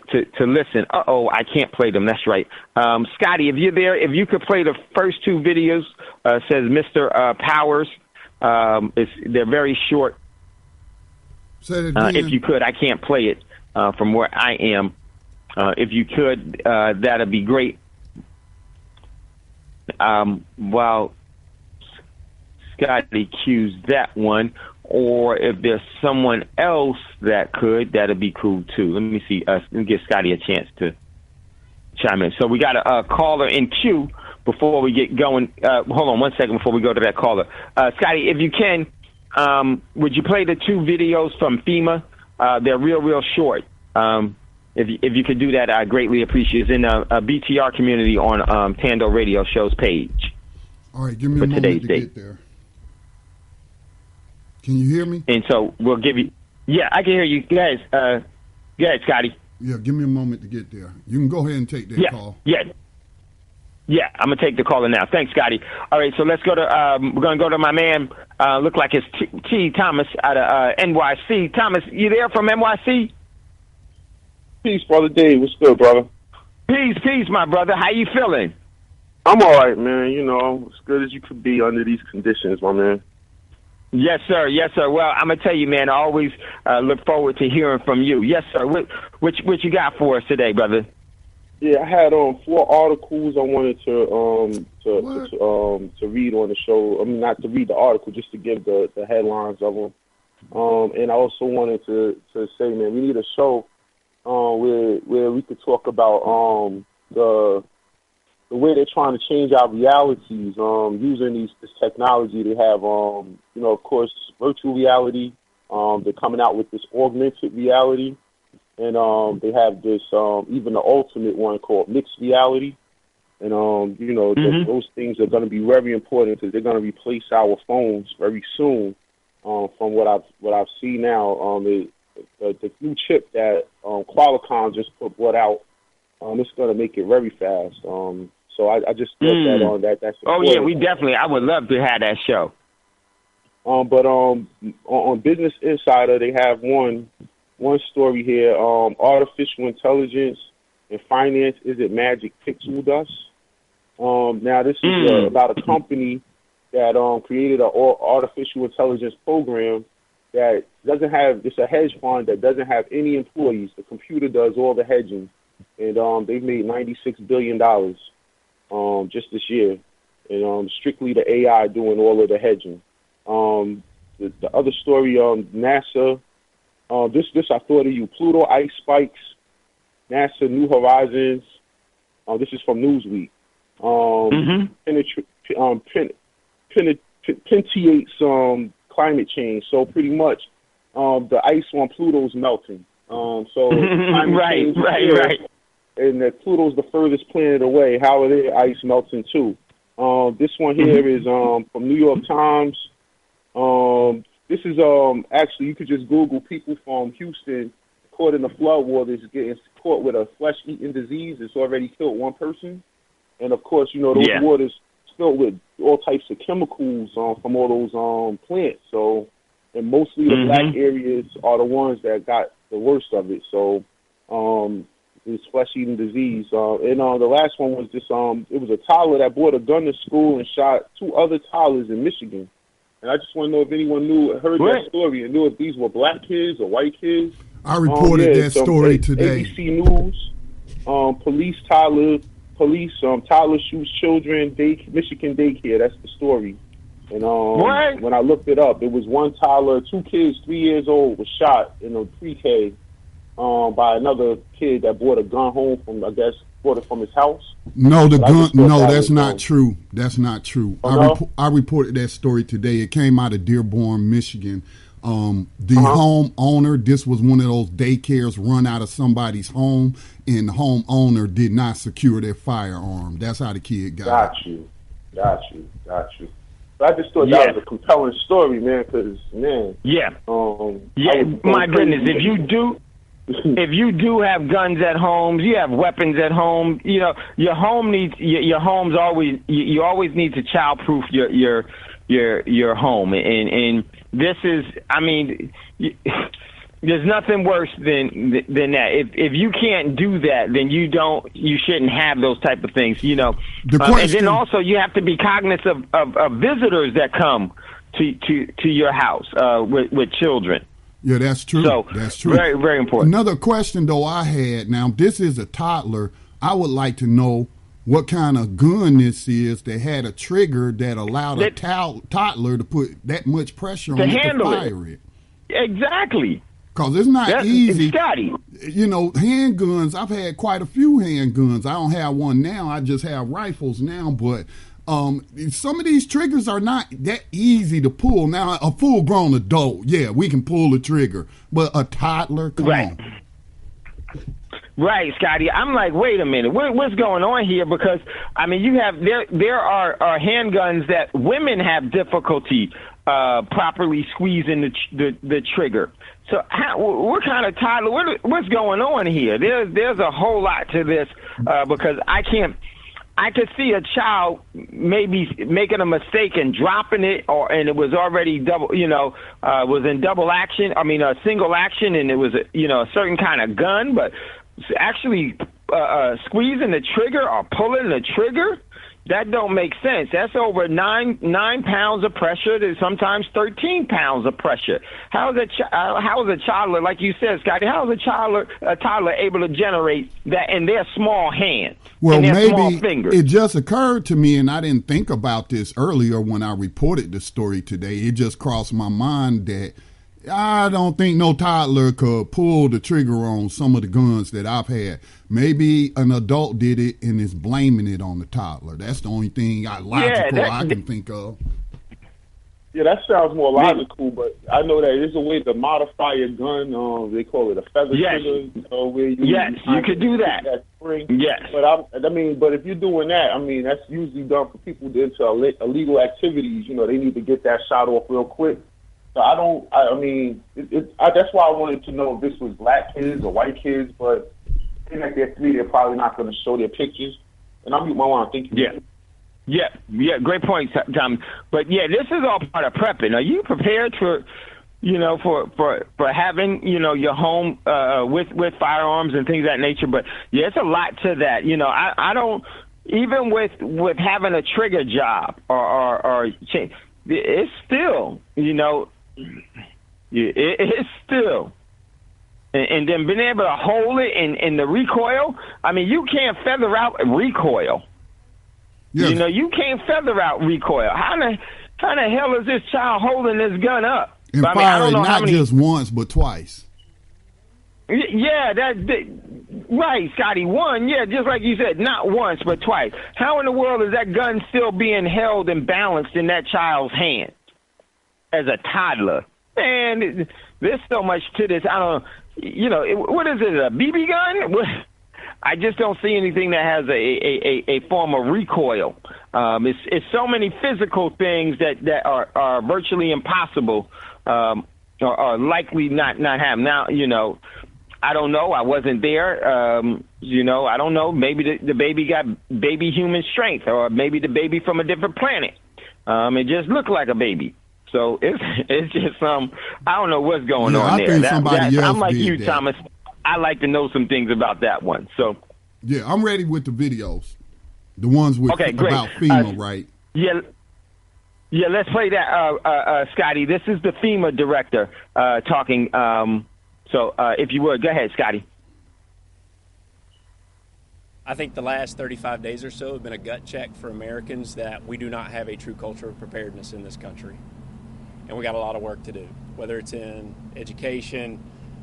listen. I can't play them. That's right. Scotty, if you're there, if you could play the first two videos, says Mr. Powers. They're very short. Say it again. If you could, I can't play it from where I am. If you could, that'd be great. While Scotty cues that one, or if there's someone else that could, that'd be cool too. Let me see. Let me give Scotty a chance to chime in. So we got a caller in queue before we get going. Hold on 1 second before we go to that caller. Scotty, if you can, would you play the two videos from FEMA? They're real short. If you could do that, I greatly appreciate it. It's in a BTR community on Thando Radio Show's page. All right, give me a moment to get there. Can you hear me? And so we'll give you. Yeah, I can hear you guys. Go ahead, Scotty. Yeah, give me a moment to get there. You can go ahead and take that call. Yeah, I'm gonna take the caller now. Thanks, Scotty. All right, so let's go to. We're gonna go to my man. Look like it's T. Thomas out of NYC. Thomas, you there from NYC? Peace, Brother Dave. What's good, brother? Peace, my brother. How you feeling? I'm all right, man. You know, as good as you could be under these conditions, my man. Yes, sir. Well, I'm going to tell you, man, I always look forward to hearing from you. Yes, sir. What you got for us today, brother? Yeah, I had 4 articles I wanted to read on the show. I mean, not to read the article, just to give the headlines of them. And I also wanted to say, man, we need a show where we could talk about the way they're trying to change our realities, using this technology. They have, of course, virtual reality. They're coming out with this augmented reality. And they have this, even the ultimate one called mixed reality. And, those things are going to be very important because they're going to replace our phones very soon. From what I've seen now, the new chip that Qualcomm just brought out, it's going to make it very fast. So I just thought that's important. Yeah, I would love to have that show. But on Business Insider, they have one story here. Artificial intelligence and finance, is it magic pixel dust? Now this is about a company that created an artificial intelligence program that doesn't have, it's a hedge fund that doesn't have any employees. The computer does all the hedging, and they've made $96 billion just this year, and strictly the AI doing all of the hedging. The other story, NASA, this I thought of you, Pluto ice spikes, NASA New Horizons, this is from Newsweek, penetrates climate change. So pretty much the ice on Pluto's melting. So right. And that Pluto's the furthest planet away. How are their ice melting too? This one here is from New York Times. This is actually, you could just Google people from Houston caught in the flood waters getting caught with a flesh-eating disease. It's already killed one person. And of course, you know, those waters filled with all types of chemicals from all those plants. So, and mostly the black areas are the ones that got the worst of it. So, this flesh-eating disease. And the last one was this. It was a toddler that brought a gun to school and shot 2 other toddlers in Michigan. And I just want to know if anyone heard that story and knew if these were black kids or white kids. I reported that story today. ABC News. Toddler shoots children. Michigan daycare. That's the story. And when I looked it up, it was one toddler, 2 kids, 3 years old, was shot in a pre-K by another kid that brought a gun home from, I guess, brought it from his house. No, that's not true. That's not true. I reported that story today. It came out of Dearborn, Michigan. The homeowner, this was one of those daycares run out of somebody's home, and the homeowner did not secure their firearm. That's how the kid got it. Got you. But I just thought that was a compelling story, man, because, man. Yeah. My goodness, if you do have guns at home, you have weapons at home, you know, your home's always, you always need to childproof your home. And this is, I mean, there's nothing worse than that. If you can't do that, then you shouldn't have those type of things, you know. And then also you have to be cognizant of visitors that come to your house with children. Yeah, that's true. That's true. Very, very important. Another question, though, I had, now, this is a toddler. I would like to know what kind of gun this is that had a trigger that allowed a toddler to put that much pressure on it to fire it. Exactly. Because it's not easy. Scotty. You know, handguns, I've had quite a few handguns. I don't have one now. I just have rifles now, but some of these triggers are not that easy to pull. Now, a full-grown adult, yeah, we can pull the trigger, but a toddler, come on. Right, Scotty. I'm like, wait a minute, what's going on here? Because I mean, you have there are handguns that women have difficulty properly squeezing the trigger. So, what kind of toddler? What's going on here? There's a whole lot to this because I could see a child maybe making a mistake and dropping it, and it was already was in double action. I mean, a single action, and it was a certain kind of gun, but actually squeezing the trigger or pulling the trigger, that don't make sense. That's over 9 pounds of pressure to sometimes 13 pounds of pressure. How is a toddler, like you said, Scotty, how is a toddler able to generate that in their small hands? Well, maybe it just occurred to me, and I didn't think about this earlier when I reported the story today. It just crossed my mind that I don't think no toddler could pull the trigger on some of the guns that I've had. Maybe an adult did it and is blaming it on the toddler. That's the only thing I can think of. Yeah, that sounds more logical, but I know that there's a way to modify a gun. They call it a feather trigger. Where you could do that. Spring. Yes. But if you're doing that, I mean, that's usually done for people into illegal activities. You know, they need to get that shot off real quick. So that's why I wanted to know if this was black kids or white kids, but I think like they're probably not going to show their pictures. And I'll mute my line. Thank you. Yeah, great point, Tom. But yeah, this is all part of prepping. Are you prepared for having, your home with firearms and things of that nature? But yeah, it's a lot to that. You know, I don't, even with having a trigger job or change, it's still, it's still. And then being able to hold it in the recoil, I mean, you can't feather out recoil. Yes. You can't feather out recoil. How the hell is this child holding this gun up? And firing not just once, but twice. Yeah, right, Scotty. One, yeah, just like you said, not once, but twice. How in the world is that gun still being held and balanced in that child's hand as a toddler? Man, there's so much to this. I don't what is it, a BB gun? I just don't see anything that has a form of recoil. It's so many physical things that are virtually impossible or likely not have. Now, I don't know. I wasn't there. You know, I don't know. Maybe the baby got baby human strength, or maybe the baby from a different planet. It just looked like a baby. So it's just I don't know what's going on there. I think somebody else I'm like did you, that. Thomas. I like to know some things about that one. So yeah, I'm ready with the videos, the ones with about FEMA, right? Yeah. Yeah, let's play that, Scotty. This is the FEMA director talking. So if you would, go ahead, Scotty. I think the last 35 days or so have been a gut check for Americans that we do not have a true culture of preparedness in this country. And we got a lot of work to do, whether it's in education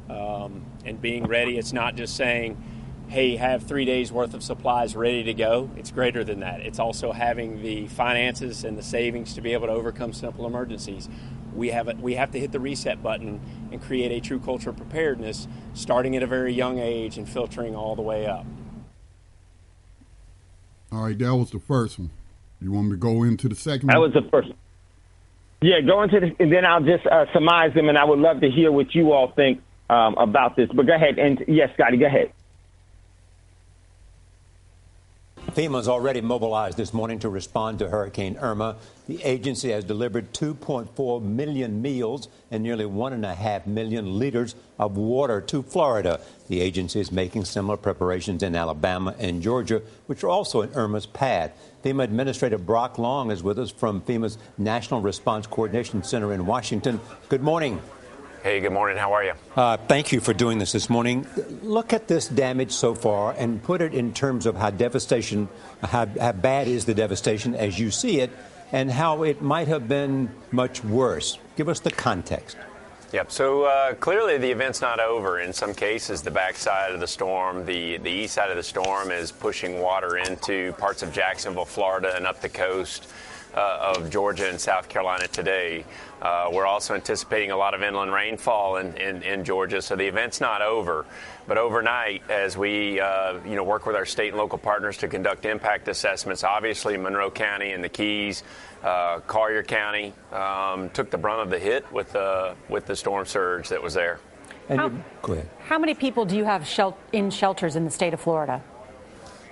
and being ready. It's not just saying, hey, have 3 days worth of supplies ready to go. It's greater than that. It's also having the finances and the savings to be able to overcome simple emergencies. We have to hit the reset button and create a true culture of preparedness, starting at a very young age and filtering all the way up. All right, that was the first one. You want me to go into the second That one? was the first one. Yeah, go into and then I'll just surmise them, and I would love to hear what you all think about this. But go ahead, and yes, Scotty, go ahead. FEMA's already mobilized this morning to respond to Hurricane Irma. The agency has delivered 2.4 million meals and nearly 1.5 million liters of water to Florida. The agency is making similar preparations in Alabama and Georgia, which are also in Irma's path. FEMA Administrator Brock Long is with us from FEMA's National Response Coordination Center in Washington. Good morning. Hey, good morning. How are you? Thank you for doing this morning. Look at this damage so far and put it in terms of how bad is the devastation as you see it, and how it might have been much worse. Give us the context. Yep. So clearly the event's not over. In some cases, the backside of the storm, the east side of the storm is pushing water into parts of Jacksonville, Florida, and up the coast of Georgia and South Carolina today. We're also anticipating a lot of inland rainfall in Georgia, so the event's not over. But overnight, as we work with our state and local partners to conduct impact assessments, obviously Monroe County and the Keys, Collier County took the brunt of the hit with the storm surge that was there. Go ahead. How many people do you have in shelters in the state of Florida?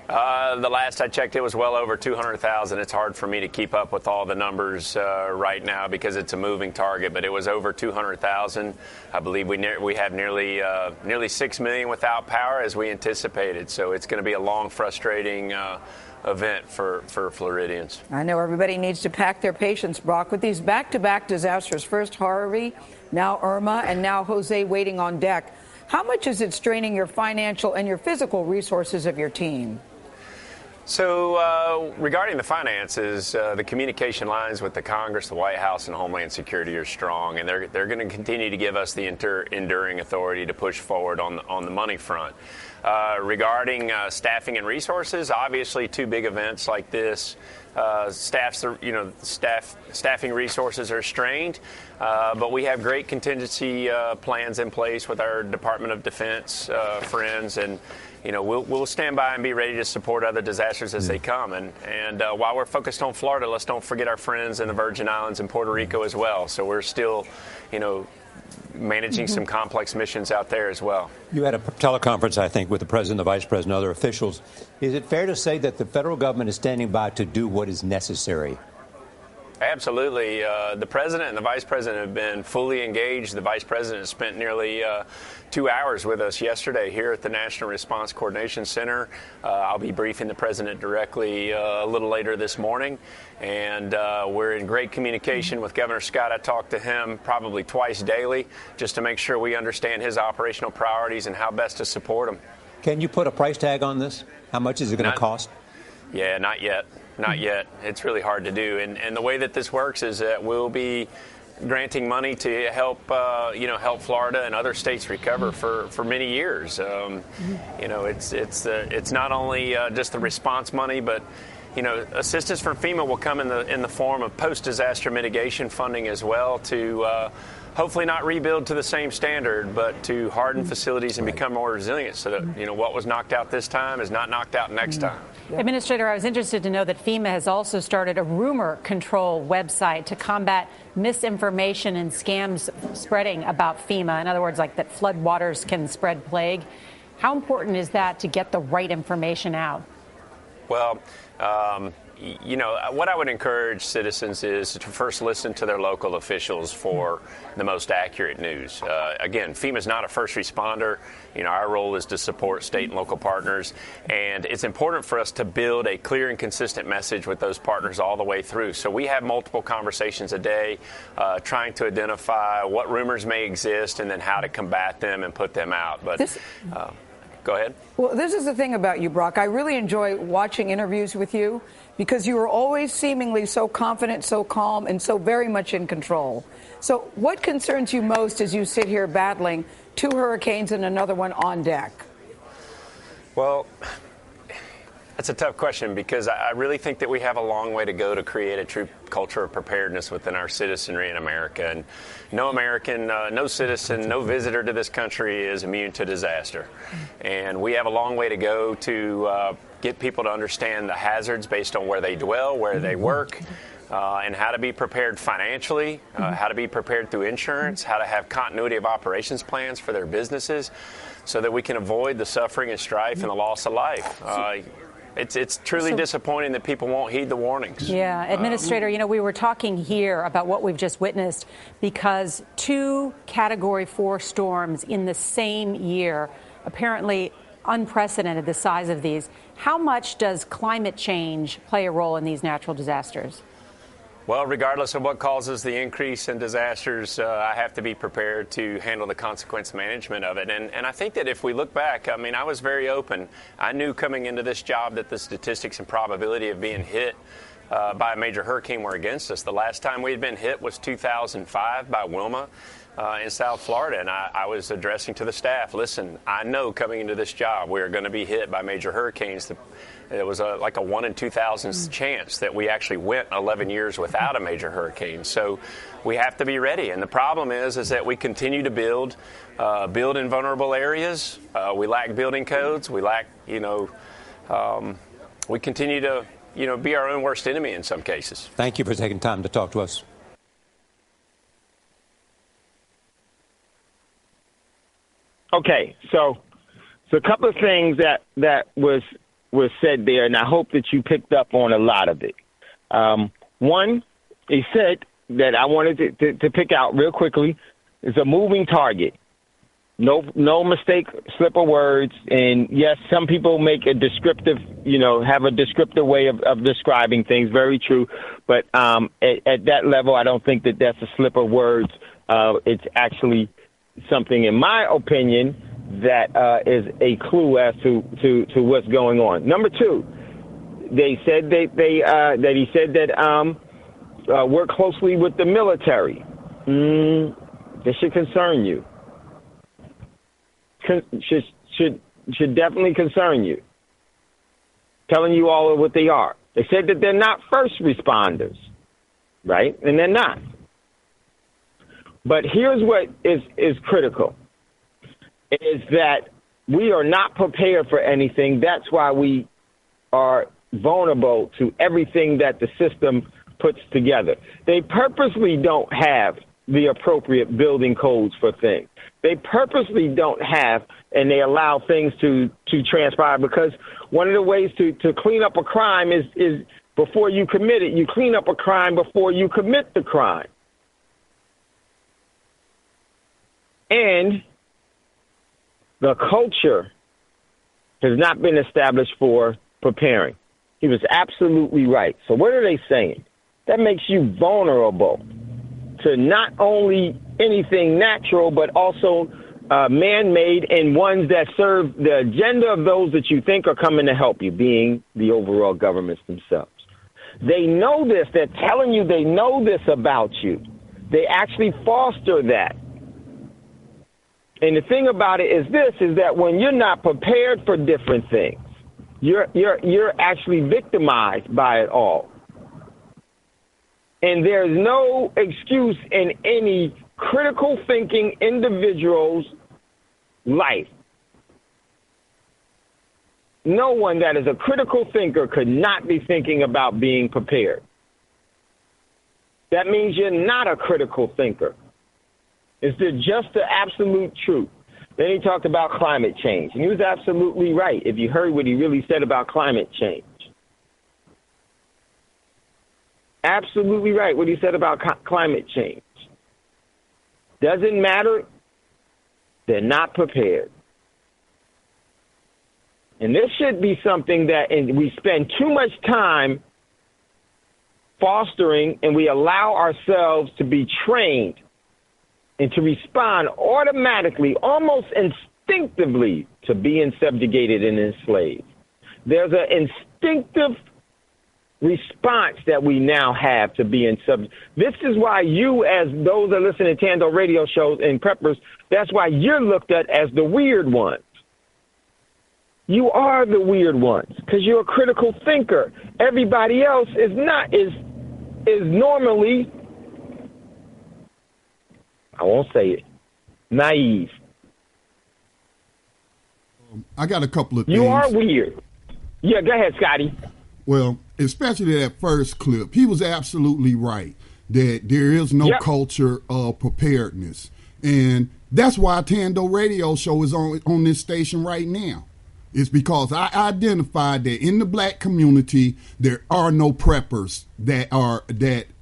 The last I checked, it was well over 200,000. It's hard for me to keep up with all the numbers right now because it's a moving target, but it was over 200,000. I believe we have nearly 6 million without power as we anticipated. So it's going to be a long, frustrating event for Floridians. I know everybody needs to pack their patience, Brock, with these back-to-back disasters. First Harvey, now Irma, and now Jose waiting on deck. How much is it straining your financial and your physical resources of your team? So regarding the finances, the communication lines with the Congress, the White House, and Homeland Security are strong, and they're going to continue to give us the enduring authority to push forward on the money front. Regarding staffing and resources, obviously two big events like this, staffing resources are strained, but we have great contingency plans in place with our Department of Defense friends, and we'll stand by and be ready to support other disasters as they come. And while we're focused on Florida, let's don't forget our friends in the Virgin Islands and Puerto Rico as well. So we're still, managing some complex missions out there as well. You had a teleconference, I think, with the president, the vice president, and other officials. Is it fair to say that the federal government is standing by to do what is necessary? Absolutely. The president and the vice president have been fully engaged. The vice president spent nearly 2 hours with us yesterday here at the National Response Coordination Center. I'll be briefing the president directly a little later this morning. And we're in great communication with Governor Scott. I talk to him probably twice daily just to make sure we understand his operational priorities and how best to support them. Can you put a price tag on this? How much is it going to cost? Yeah, not yet. Not yet. It's really hard to do. And the way that this works is that we'll be granting money to help Florida and other states recover for many years. It's not only just the response money, but assistance from FEMA will come in the form of post-disaster mitigation funding as well to hopefully not rebuild to the same standard, but to harden facilities and become more resilient so that, what was knocked out this time is not knocked out next time. Administrator, I was interested to know that FEMA has also started a rumor control website to combat misinformation and scams spreading about FEMA. In other words, like that flood waters can spread plague. How important is that to get the right information out? Well, what I would encourage citizens is to first listen to their local officials for the most accurate news. Again, FEMA is not a first responder. Our role is to support state and local partners, and it's important for us to build a clear and consistent message with those partners all the way through. So we have multiple conversations a day trying to identify what rumors may exist and then how to combat them and put them out. But go ahead. Well, this is the thing about you, Brock. I really enjoy watching interviews with you because you are always seemingly so confident, so calm, and so very much in control. So what concerns you most as you sit here battling 2 hurricanes and another one on deck? Well, that's a tough question because I really think that we have a long way to go to create a true culture of preparedness within our citizenry in America. And no American, no citizen, no visitor to this country is immune to disaster. And we have a long way to go to get people to understand the hazards based on where they dwell, where they work, and how to be prepared financially, how to be prepared through insurance, how to have continuity of operations plans for their businesses so that we can avoid the suffering and strife and the loss of life. It's truly disappointing that people won't heed the warnings. Yeah, Administrator, we were talking here about what we've just witnessed because 2 Category 4 storms in the same year, apparently unprecedented, the size of these. How much does climate change play a role in these natural disasters? Well, regardless of what causes the increase in disasters, I have to be prepared to handle the consequence management of it. And I think that if we look back, I was very open. I knew coming into this job that the statistics and probability of being hit by a major hurricane were against us. The last time we had been hit was 2005 by Wilma in South Florida. And I was addressing to the staff, listen, I know coming into this job we are going to be hit by major hurricanes. It was like a 1 in 2,000 chance that we actually went 11 years without a major hurricane. So we have to be ready. And the problem is that we continue to build in vulnerable areas. We lack building codes. We lack, we continue to, be our own worst enemy in some cases. Thank you for taking time to talk to us. Okay, so a couple of things that was said there, and I hope that you picked up on a lot of it. One, he said that I wanted to pick out real quickly is a moving target. No mistake, slip of words. And yes, some people make a descriptive, have a descriptive way of describing things. Very true. But at that level, I don't think that that's a slip of words. It's actually something, in my opinion, that is a clue as to what's going on. Number 2, they said that he said that work closely with the military. This should concern you. Should definitely concern you. Telling you all of what they are. They said that they're not first responders, right? And they're not. But here's what is critical, is that we are not prepared for anything. That's why we are vulnerable to everything that the system puts together. They purposely don't have the appropriate building codes for things. They purposely don't have, and they allow things to transpire, because one of the ways to clean up a crime is before you commit it. You clean up a crime before you commit the crime. And the culture has not been established for preparing. He was absolutely right. So what are they saying? That makes you vulnerable to not only anything natural, but also man-made, and ones that serve the agenda of those that you think are coming to help you, being the overall governments themselves. They know this. They're telling you they know this about you. They actually foster that. And the thing about it is this, is that when you're not prepared for different things, you're actually victimized by it all. And there's no excuse in any critical thinking individual's life. No one that is a critical thinker could not be thinking about being prepared. That means you're not a critical thinker. It's just the absolute truth. Then he talked about climate change, and he was absolutely right if you heard what he really said about climate change. Absolutely right what he said about climate change. Doesn't matter. They're not prepared. And this should be something that we spend too much time fostering, and we allow ourselves to be trained and to respond automatically, almost instinctively, to being subjugated and enslaved. There's an instinctive response that we now have to being subjugated. This is why you, as those that listen to Thando radio shows and preppers, that's why you're looked at as the weird ones. You are the weird ones because you're a critical thinker. Everybody else is not, is normally, I won't say it, naive. I got a couple of things. You are weird. Yeah, go ahead, Scotty. Well, especially that first clip, he was absolutely right that there is no culture of preparedness. And that's why Thando Radio Show is on this station right now. It's because I identified that in the black community, there are no preppers that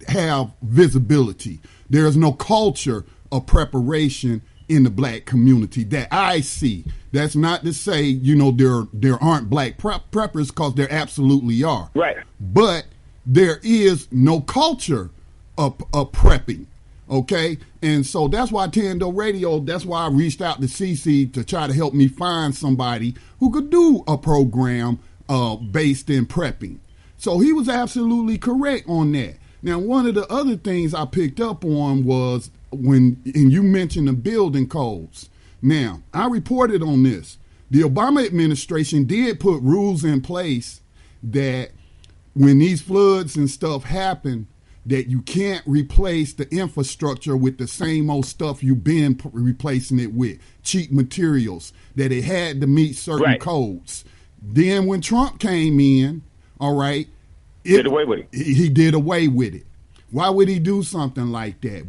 have visibility. There is no culture of preparation in the black community that I see. That's not to say, there aren't black preppers, because there absolutely are. Right. But there is no culture of prepping. Okay, and so that's why Thando Radio, that's why I reached out to CC to try to help me find somebody who could do a program based in prepping. So he was absolutely correct on that. Now, one of the other things I picked up on was and you mentioned the building codes. Now, I reported on this. The Obama administration did put rules in place that when these floods and stuff happen, that you can't replace the infrastructure with the same old stuff you've been replacing it with, cheap materials, that it had to meet certain codes. Then when Trump came in, all right, did away with it. He did away with it. Why would he do something like that?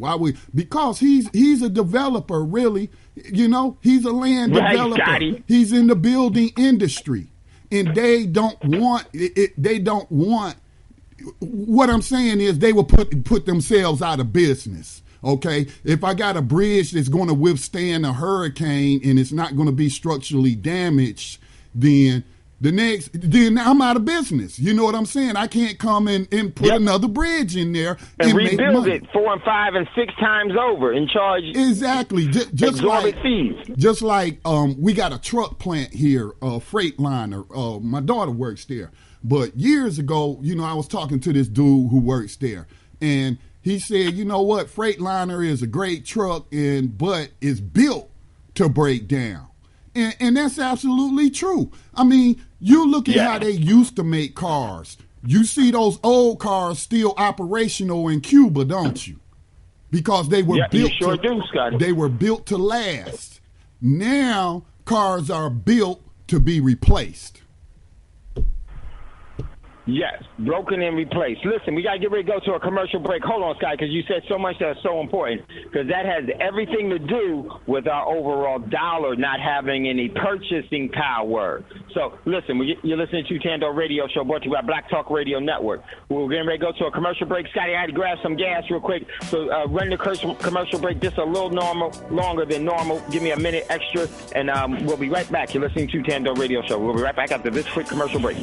Because he's a developer, really. He's a land developer. Scotty. He's in the building industry, and they don't want it. They don't want. What I'm saying is they will put themselves out of business. Okay, if I got a bridge that's going to withstand a hurricane and it's not going to be structurally damaged, then I'm out of business. You know what I'm saying? I can't come and put another bridge in there and rebuild it 4 and 5 and 6 times over and charge exactly just like fees. Just like we got a truck plant here, Freightliner. My daughter works there. But years ago, I was talking to this dude who works there, and he said, you know what, Freightliner is a great truck, but it's built to break down. And that's absolutely true. I mean, you look at how they used to make cars. You see those old cars still operational in Cuba, don't you? Because they were they were built to last. Now cars are built to be replaced. Yes, broken and replaced. Listen, we got to get ready to go to a commercial break. Hold on, Scott, because you said so much that's so important, because that has everything to do with our overall dollar not having any purchasing power. So, listen, you're listening to Thando Radio Show, brought to you by Black Talk Radio Network. We're getting ready to go to a commercial break. Scotty, I had to grab some gas real quick, so run the commercial break just a little longer than normal. Give me a minute extra, and we'll be right back. You're listening to Thando Radio Show. We'll be right back after this quick commercial break.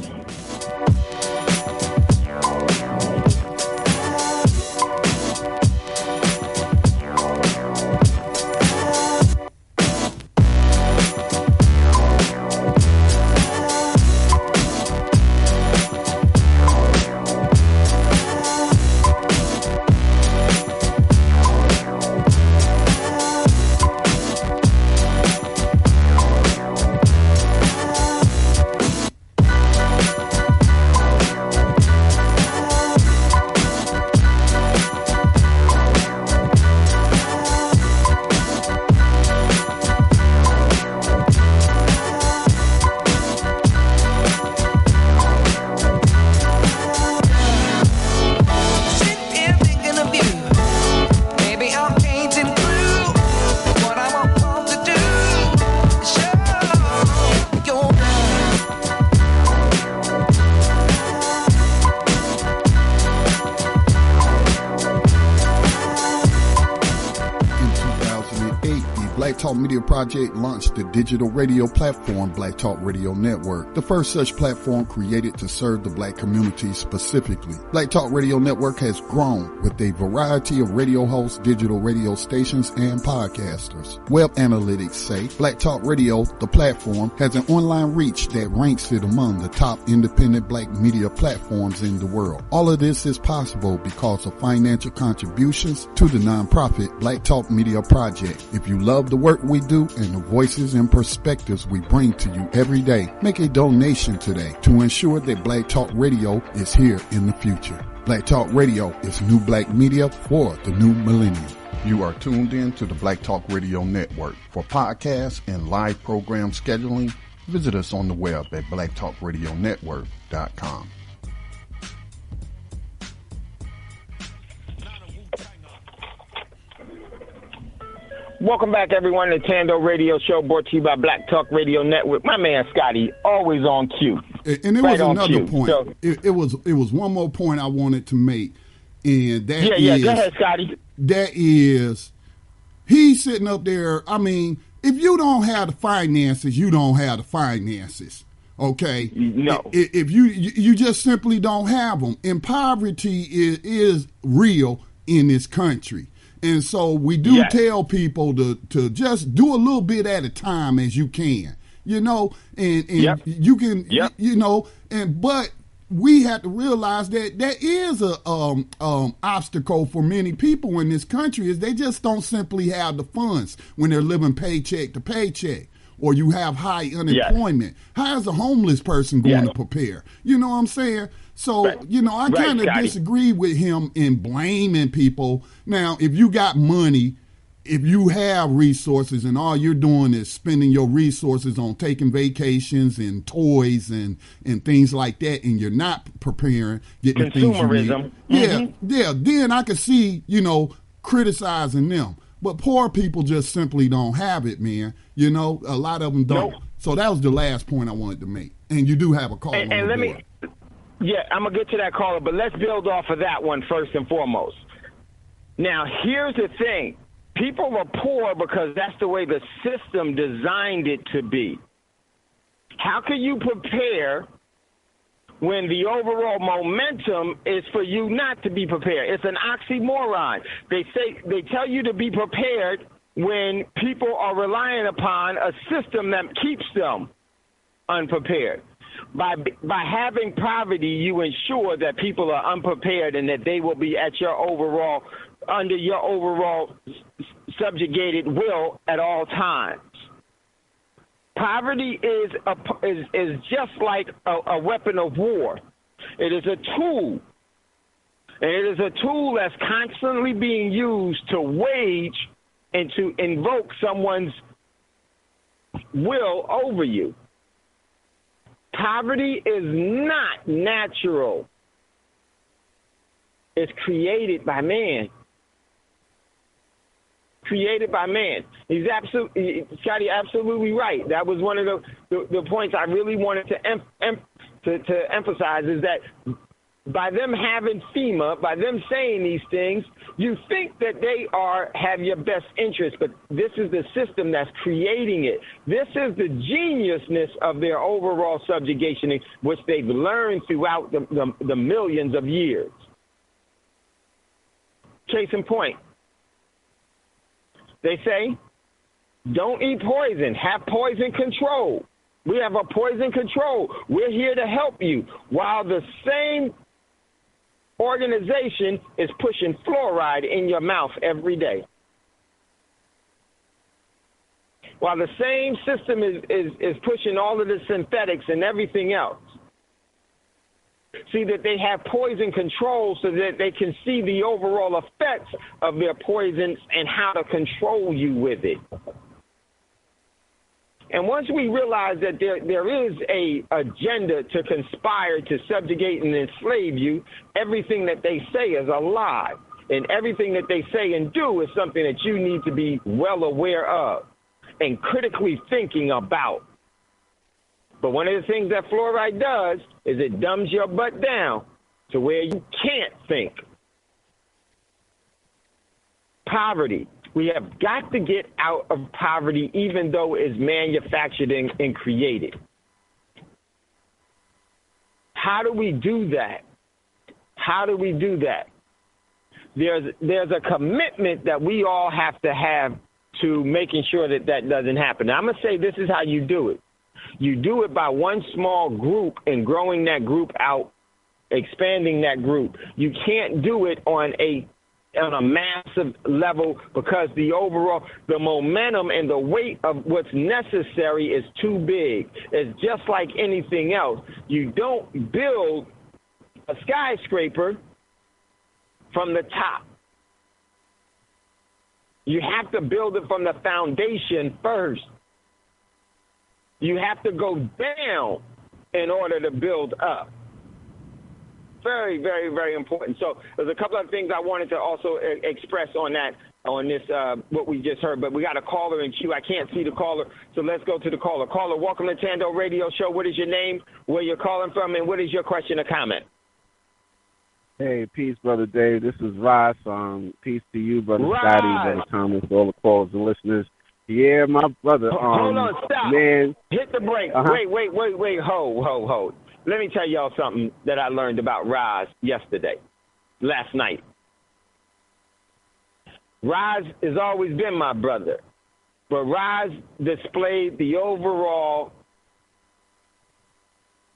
Black Talk Media Project launched the digital radio platform Black Talk Radio Network, the first such platform created to serve the black community specifically. Black Talk Radio Network has grown with a variety of radio hosts, digital radio stations, and podcasters. Web analytics say Black Talk Radio, the platform, has an online reach that ranks it among the top independent black media platforms in the world. All of this is possible because of financial contributions to the nonprofit Black Talk Media Project. If you love the work we do and the voices and perspectives we bring to you every day, make a donation today to ensure that Black Talk Radio is here in the future. Black Talk Radio is new black media for the new millennium. You are tuned in to the Black Talk Radio Network. For podcasts and live program scheduling, visit us on the web at blacktalkradionetwork.com. Welcome back, everyone, to Thando Radio Show, brought to you by Black Talk Radio Network. My man Scotty, always on cue. And there was another point. So, it was one more point I wanted to make, and that is, go ahead, Scotty. That is, he's sitting up there. I mean, if you don't have the finances, you don't have the finances. Okay, no. If you just simply don't have them, and poverty is real in this country. And so we do tell people to just do a little bit at a time as you can, you know, and you can, you know, but we have to realize that there is a obstacle for many people in this country is they just don't simply have the funds when they're living paycheck to paycheck. Or you have high unemployment. How is a homeless person going to prepare? You know what I'm saying? So, you know, I kind of disagree with him in blaming people. Now, if you got money, if you have resources and all you're doing is spending your resources on taking vacations and toys and things like that, and you're not preparing, getting the things you need. Then I could see, you know, criticizing them. But poor people just simply don't have it, man. You know, a lot of them don't. Nope. So that was the last point I wanted to make. And you do have a call on the board. I'm going to get to that caller, but let's build off of that one first and foremost. Now, here's the thing. People are poor because that's the way the system designed it to be. How can you prepare when the overall momentum is for you not to be prepared? It's an oxymoron. They tell you to be prepared when people are relying upon a system that keeps them unprepared. By having poverty, you ensure that people are unprepared and that they will be at under your overall subjugated will at all times. Poverty is just like a weapon of war. It is a tool. And it is a tool that's constantly being used to wage and to invoke someone's will over you. Poverty is not natural. It's created by man. Created by man. Scotty, absolutely right. That was one of the points I really wanted to emphasize is that by them having FEMA, by them saying these things, you think that they have your best interest, but this is the system that's creating it. This is the geniusness of their overall subjugation, which they've learned throughout the millions of years. Case in point. They say, don't eat poison, have poison control. We have a poison control. We're here to help you. While the same organization is pushing fluoride in your mouth every day. While the same system is pushing all of the synthetics and everything else. See that they have poison control so that they can see the overall effects of their poisons and how to control you with it. And once we realize that there is a agenda to conspire to subjugate and enslave you, everything that they say is a lie. And everything that they say and do is something that you need to be well aware of and critically thinking about. But one of the things that fluoride does is it dumbs your butt down to where you can't think. Poverty. We have got to get out of poverty, even though it's manufactured and created. How do we do that? How do we do that? There's a commitment that we all have to making sure that doesn't happen. Now, I'm going to say this is how you do it. You do it by one small group and growing that group out, expanding that group. You can't do it on a massive level because the momentum and the weight of what's necessary is too big. It's just like anything else. You don't build a skyscraper from the top. You have to build it from the foundation first. You have to go down in order to build up. Very, very, very important. So there's a couple of things I wanted to also express on this, what we just heard. But we got a caller in queue. I can't see the caller, so let's go to the caller. Caller, welcome to Thando Radio Show. What is your name, where you're calling from, and what is your question or comment? Hey, peace, Brother Dave. This is Ross. Peace to you, Brother Scotty, Brother Thomas, all the callers and listeners. Yeah, my brother. Hold on, stop. Man. Hit the break. Wait. Hold. Let me tell y'all something that I learned about Roz last night. Roz has always been my brother, but Roz displayed the overall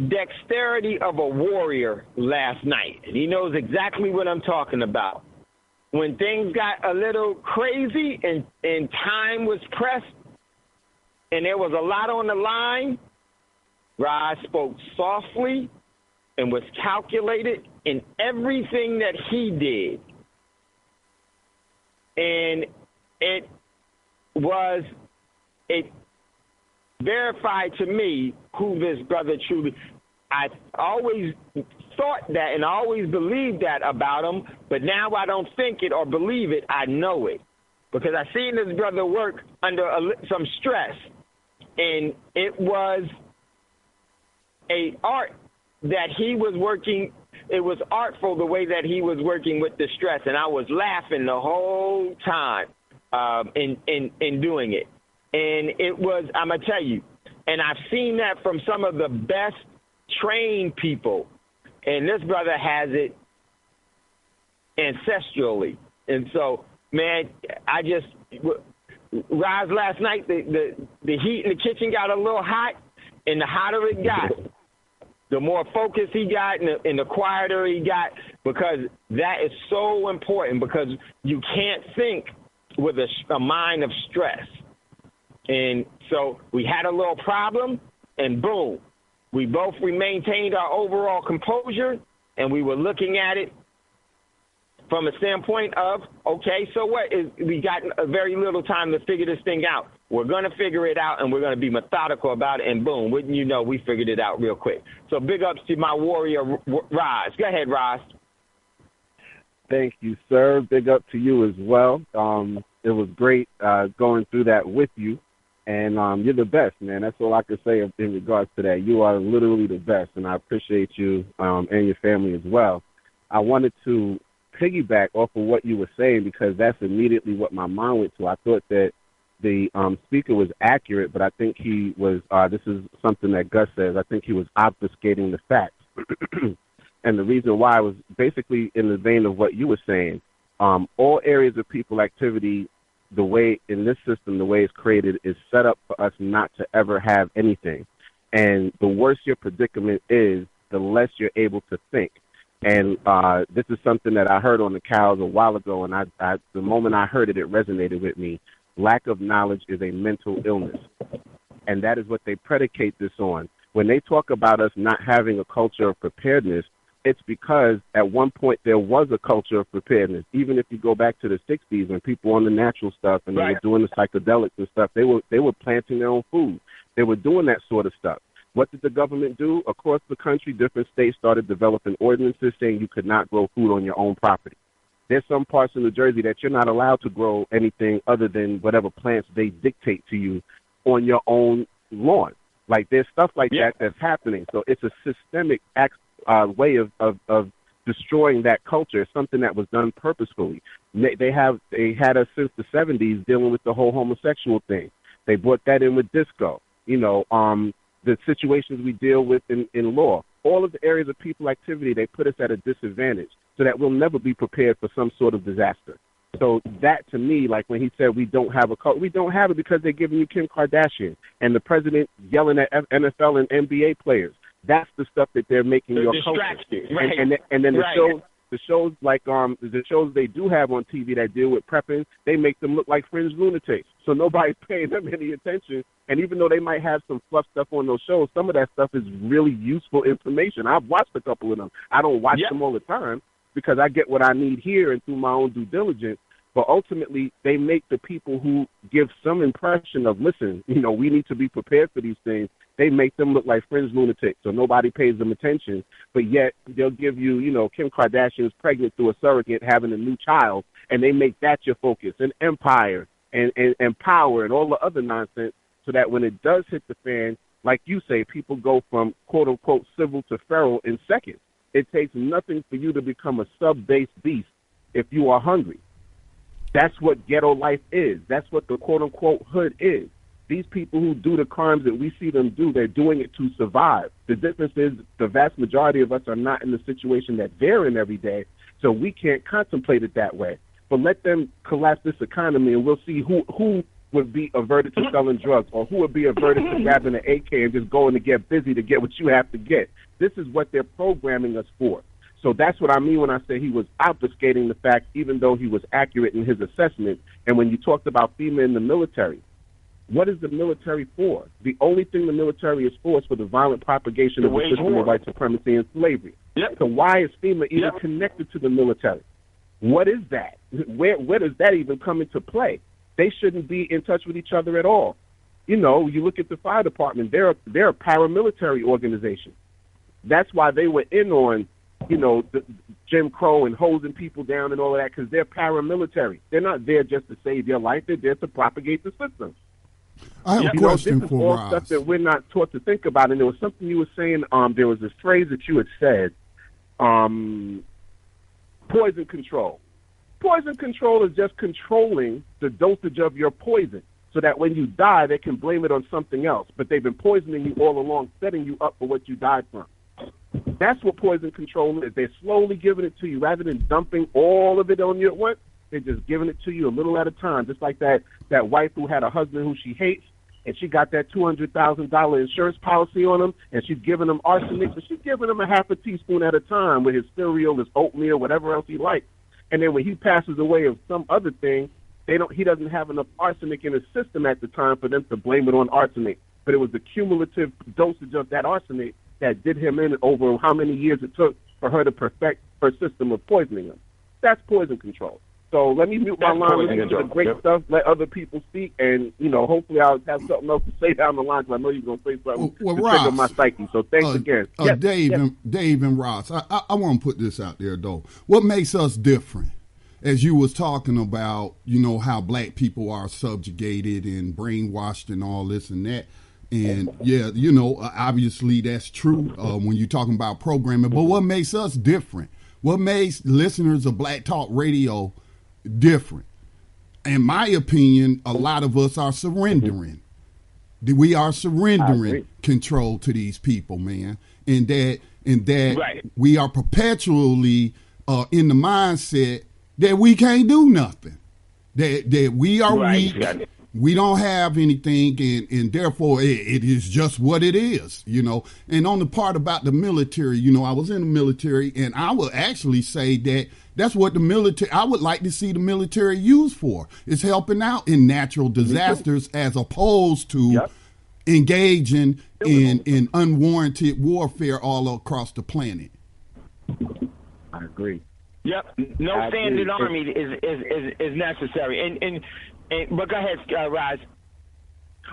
dexterity of a warrior last night. And he knows exactly what I'm talking about. When things got a little crazy and time was pressed and there was a lot on the line, Roz spoke softly and was calculated in everything that he did. And it verified to me who this brother truly. I always thought that and I always believed that about him, but now I don't think it or believe it. I know it because I seen this brother work under some stress, and it was a art that he was working. It was artful the way that he was working with the stress, and I was laughing the whole time in doing it. And it was, I'm gonna tell you, and I've seen that from some of the best trained people, and this brother has it ancestrally. And so, man, Roz, last night the heat in the kitchen got a little hot, and the hotter it got, the more focus he got and the quieter he got, because that is so important, because you can't think with a mind of stress. And so we had a little problem, and boom, we maintained our overall composure, and we were looking at it from a standpoint of, okay, so what? We got a very little time to figure this thing out. We're going to figure it out, and we're going to be methodical about it, and boom, wouldn't you know, we figured it out real quick. So big ups to my warrior, Roz. Go ahead, Roz. Thank you, sir. Big up to you as well. It was great going through that with you. And you're the best, man. That's all I can say in regards to that. You are literally the best, and I appreciate you and your family as well. I wanted to piggyback off of what you were saying, because that's immediately what my mind went to. I thought that the speaker was accurate, but I think he was, this is something that Gus says, I think he was obfuscating the facts. And the reason why was basically in the vein of what you were saying. All areas of people activity, the way in this system, the way it's created, is set up for us not to ever have anything. And the worse your predicament is, the less you're able to think. And this is something that I heard on the cows a while ago, and the moment I heard it, it resonated with me. Lack of knowledge is a mental illness. And that is what they predicate this on. When they talk about us not having a culture of preparedness, it's because at one point there was a culture of preparedness. Even if you go back to the 60s, when people were on the natural stuff and they were doing the psychedelics and stuff, they were planting their own food. They were doing that sort of stuff. What did the government do? Across the country, different states started developing ordinances saying you could not grow food on your own property. There's some parts of New Jersey that you're not allowed to grow anything other than whatever plants they dictate to you on your own lawn. Like, there's stuff like that that's happening. So it's a systemic way of destroying that culture. It's something that was done purposefully. They had us since the 70s dealing with the whole homosexual thing. They brought that in with disco. The situations we deal with in law, all of the areas of people activity, they put us at a disadvantage so that we'll never be prepared for some sort of disaster. So that, to me, like when he said we don't have a culture, we don't have it because they're giving you Kim Kardashian and the president yelling at NFL and NBA players. That's the stuff that they're making your culture. Right. And then the shows like the shows they do have on TV that deal with prepping, they make them look like fringe lunatics. So nobody's paying them any attention. And even though they might have some fluff stuff on those shows, some of that stuff is really useful information. I've watched a couple of them. I don't watch them all the time because I get what I need here and through my own due diligence. But ultimately, they make the people who give some impression of, listen, we need to be prepared for these things. They make them look like fringe lunatics, so nobody pays them attention. But yet they'll give you, Kim Kardashian's pregnant through a surrogate having a new child, and they make that your focus, and empire and power and all the other nonsense, so that when it does hit the fan, like you say, people go from quote-unquote civil to feral in seconds. It takes nothing for you to become a sub-base beast if you are hungry. That's what ghetto life is. That's what the quote-unquote hood is. These people who do the crimes that we see them do, they're doing it to survive. The difference is the vast majority of us are not in the situation that they're in every day, so we can't contemplate it that way. But let them collapse this economy, and we'll see who would be averted to selling drugs or who would be averted to grabbing an AK and just going to get busy to get what you have to get. This is what they're programming us for. So that's what I mean when I say he was obfuscating the fact, even though he was accurate in his assessment. And when you talked about FEMA in the military, what is the military for? The only thing the military is for the violent propagation of the system of white supremacy and slavery. Yep. So why is FEMA even connected to the military? What is that? Where does that even come into play? They shouldn't be in touch with each other at all. You look at the fire department, they're a paramilitary organization. That's why they were in on, the Jim Crow and hosing people down and all of that, because they're paramilitary. They're not there just to save your life. They're there to propagate the system. I have a question this is for all Roz. Stuff that we're not taught to think about. And there was something you were saying. There was this phrase that you had said, poison control. Poison control is just controlling the dosage of your poison so that when you die, they can blame it on something else. But they've been poisoning you all along, setting you up for what you died from. That's what poison control is. They're slowly giving it to you rather than dumping all of it on you at once. They're just giving it to you a little at a time, just like that wife who had a husband who she hates, and she got that $200,000 insurance policy on him, and she's giving him arsenic, but she's giving him a half a teaspoon at a time with his cereal, his oatmeal, whatever else he likes. And then when he passes away of some other thing, he doesn't have enough arsenic in his system at the time for them to blame it on arsenic. But it was the cumulative dosage of that arsenic that did him in over how many years it took for her to perfect her system of poisoning him. That's poison control. So let me mute my line, listen to the great stuff, let other people speak, and, hopefully I'll have something else to say down the line, because I know you're going to say something to trigger my psyche. So thanks again. Dave and Ross, I want to put this out there, though. What makes us different? As you was talking about, how black people are subjugated and brainwashed and all this and that. And, obviously that's true when you're talking about programming. But what makes us different? What makes listeners of Black Talk Radio different? In my opinion, a lot of us are surrendering. We are surrendering control to these people, man. And that right. We are perpetually in the mindset that we can't do nothing. That we are weak. Exactly. We don't have anything, and therefore it is just what it is, And on the part about the military, I was in the military, and I would actually say that that's what the military, I would like to see the military used for. It's helping out in natural disasters as opposed to engaging in unwarranted warfare all across the planet. I agree. Yep. No standard army is necessary. But go ahead, Roz.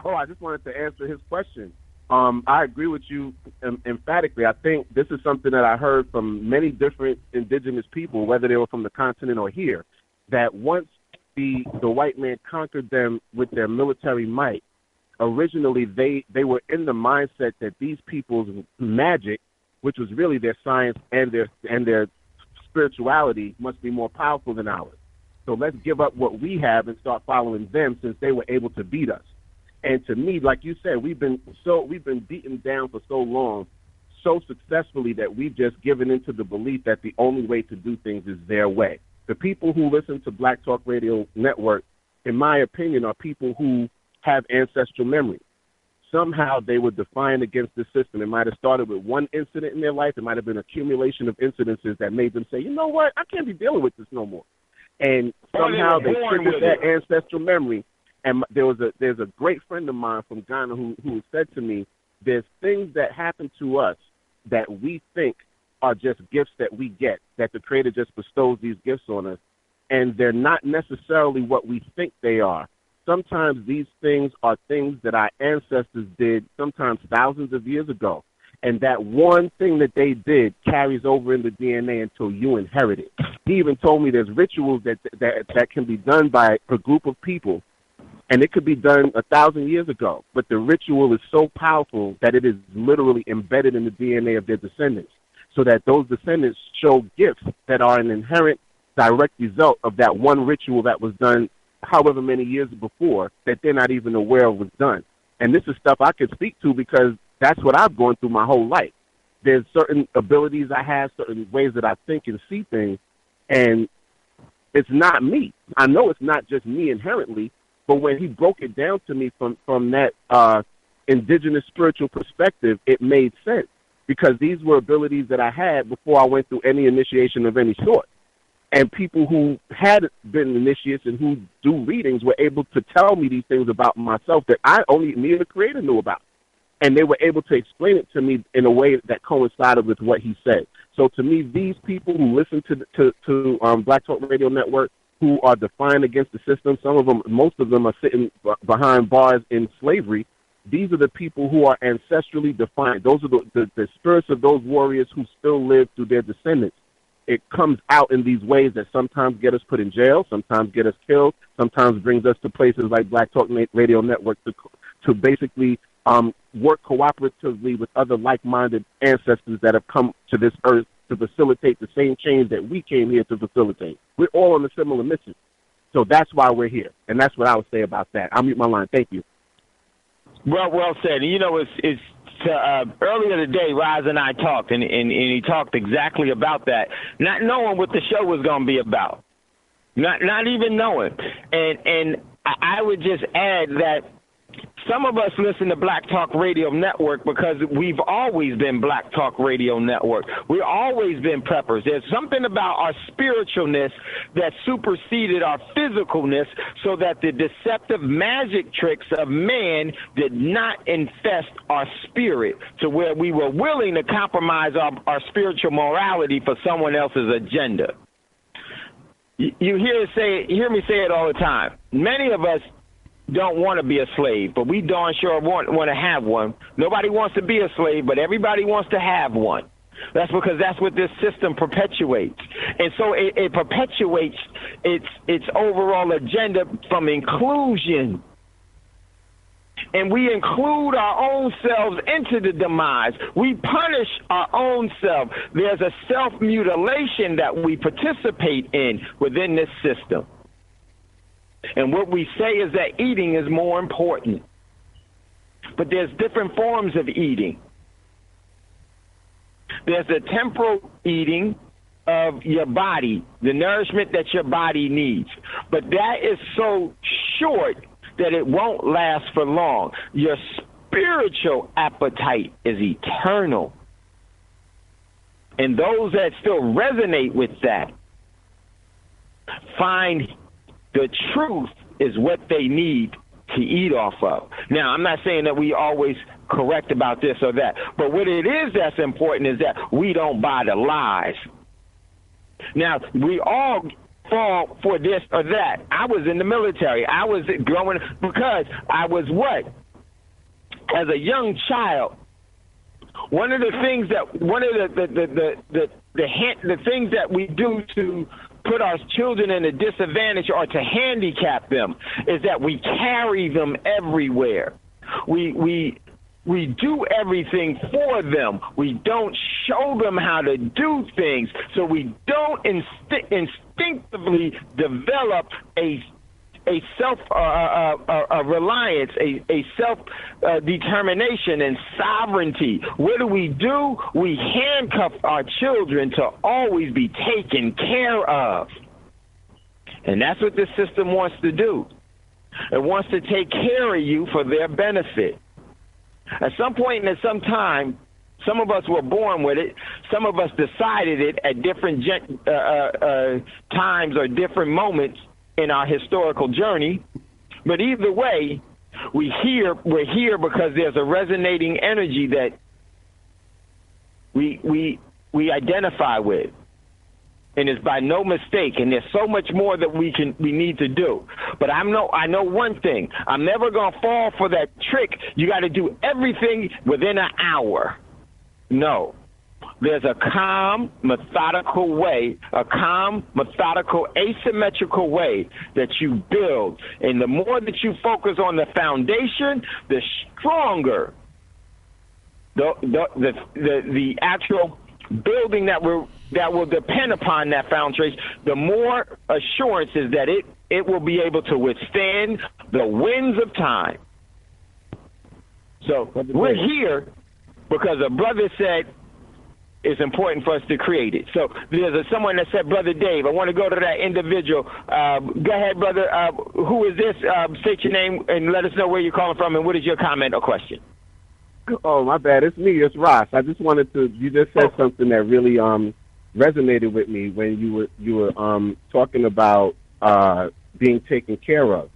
Oh, I just wanted to answer his question. I agree with you emphatically. I think this is something that I heard from many different indigenous people, whether they were from the continent or here, that once the white man conquered them with their military might, originally they were in the mindset that these people's magic, which was really their science and their spirituality, must be more powerful than ours. So let's give up what we have and start following them, since they were able to beat us. And to me, like you said, we've been beaten down for so long, so successfully, that we've just given into the belief that the only way to do things is their way. The people who listen to Black Talk Radio Network, in my opinion, are people who have ancestral memory. Somehow they were defiant against the system. It might have started with one incident in their life. It might have been an accumulation of incidences that made them say, you know what, I can't be dealing with this no more. And somehow they triggered that ancestral memory. And there's a great friend of mine from Ghana who said to me, there's things that happen to us that we think are just gifts that we get, that the Creator just bestows these gifts on us, and they're not necessarily what we think they are. Sometimes these things are things that our ancestors did, sometimes thousands of years ago, and that one thing that they did carries over in the DNA until you inherit it. He even told me there's rituals that can be done by a group of people, and it could be done 1,000 years ago, but the ritual is so powerful that it is literally embedded in the DNA of their descendants, so that those descendants show gifts that are an inherent direct result of that one ritual that was done however many years before, that they're not even aware of was done. And this is stuff I could speak to because that's what I've gone through my whole life. There's certain abilities I have, certain ways that I think and see things, and it's not me. I know it's not just me inherently, but when he broke it down to me from that indigenous spiritual perspective, it made sense, because these were abilities that I had before I went through any initiation of any sort. And people who had been initiates and who do readings were able to tell me these things about myself that me and the Creator knew about. And they were able to explain it to me in a way that coincided with what he said. So to me, these people who listen to Black Talk Radio Network, who are defiant against the system, most of them are sitting behind bars in slavery. These are the people who are ancestrally defiant. Those are the spirits of those warriors who still live through their descendants. It comes out in these ways that sometimes get us put in jail, sometimes get us killed, sometimes brings us to places like Black Talk Radio Network to basically work cooperatively with other like-minded ancestors that have come to this earth to facilitate the same change that we came here to facilitate. We're all on a similar mission. So that's why we're here. And that's what I would say about that. I'll mute my line. Thank you. Well said. You know, it's earlier today, Roz and I talked, and he talked exactly about that, not knowing what the show was going to be about, not even knowing. And I would just add that some of us listen to Black Talk Radio Network because we've always been Black Talk Radio Network. We've always been preppers. There's something about our spiritualness that superseded our physicalness, so that the deceptive magic tricks of man did not infest our spirit to where we were willing to compromise our spiritual morality for someone else's agenda. You hear me say it all the time. Many of us don't want to be a slave, but we darn sure want to have one. Nobody wants to be a slave, but everybody wants to have one. That's because that's what this system perpetuates. And so it perpetuates its overall agenda from inclusion. And we include our own selves into the demise. We punish our own self. There's a self-mutilation that we participate in within this system. And what we say is that eating is more important. But there's different forms of eating. There's the temporal eating of your body, the nourishment that your body needs. But that is so short that it won't last for long. Your spiritual appetite is eternal. And those that still resonate with that find the truth is what they need to eat off of. Now, I'm not saying that we always correct about this or that, but what it is that's important is that we don't buy the lies. Now, we all fall for this or that. I was in the military. I was going because I was what? As a young child, one of the things that we do to put our children in a disadvantage or to handicap them is that we carry them everywhere. We do everything for them. We don't show them how to do things. So we don't instinctively develop a self-reliance, a self-determination and sovereignty. What do? We handcuff our children to always be taken care of. And that's what this system wants to do. It wants to take care of you for their benefit. At some point and at some time, some of us were born with it. Some of us decided it at different times or different moments in our historical journey. But either way, we're here because there's a resonating energy that we identify with. And it's by no mistake, and there's so much more that we need to do. But I know one thing. I'm never going to fall for that trick. You got to do everything within an hour. No. There's a calm, methodical way, asymmetrical way that you build. And the more that you focus on the foundation, the stronger the actual building that will depend upon that foundation, the more assurances that it will be able to withstand the winds of time. So we're here because a brother said it's important for us to create it. So there's someone that said, Brother Dave, I want to go to that individual. Go ahead, brother. Who is this? State your name and let us know where you're calling from and what is your comment or question. Oh, my bad. It's me. It's Ross. I just wanted to. You just said something that really resonated with me when you were talking about being taken care of.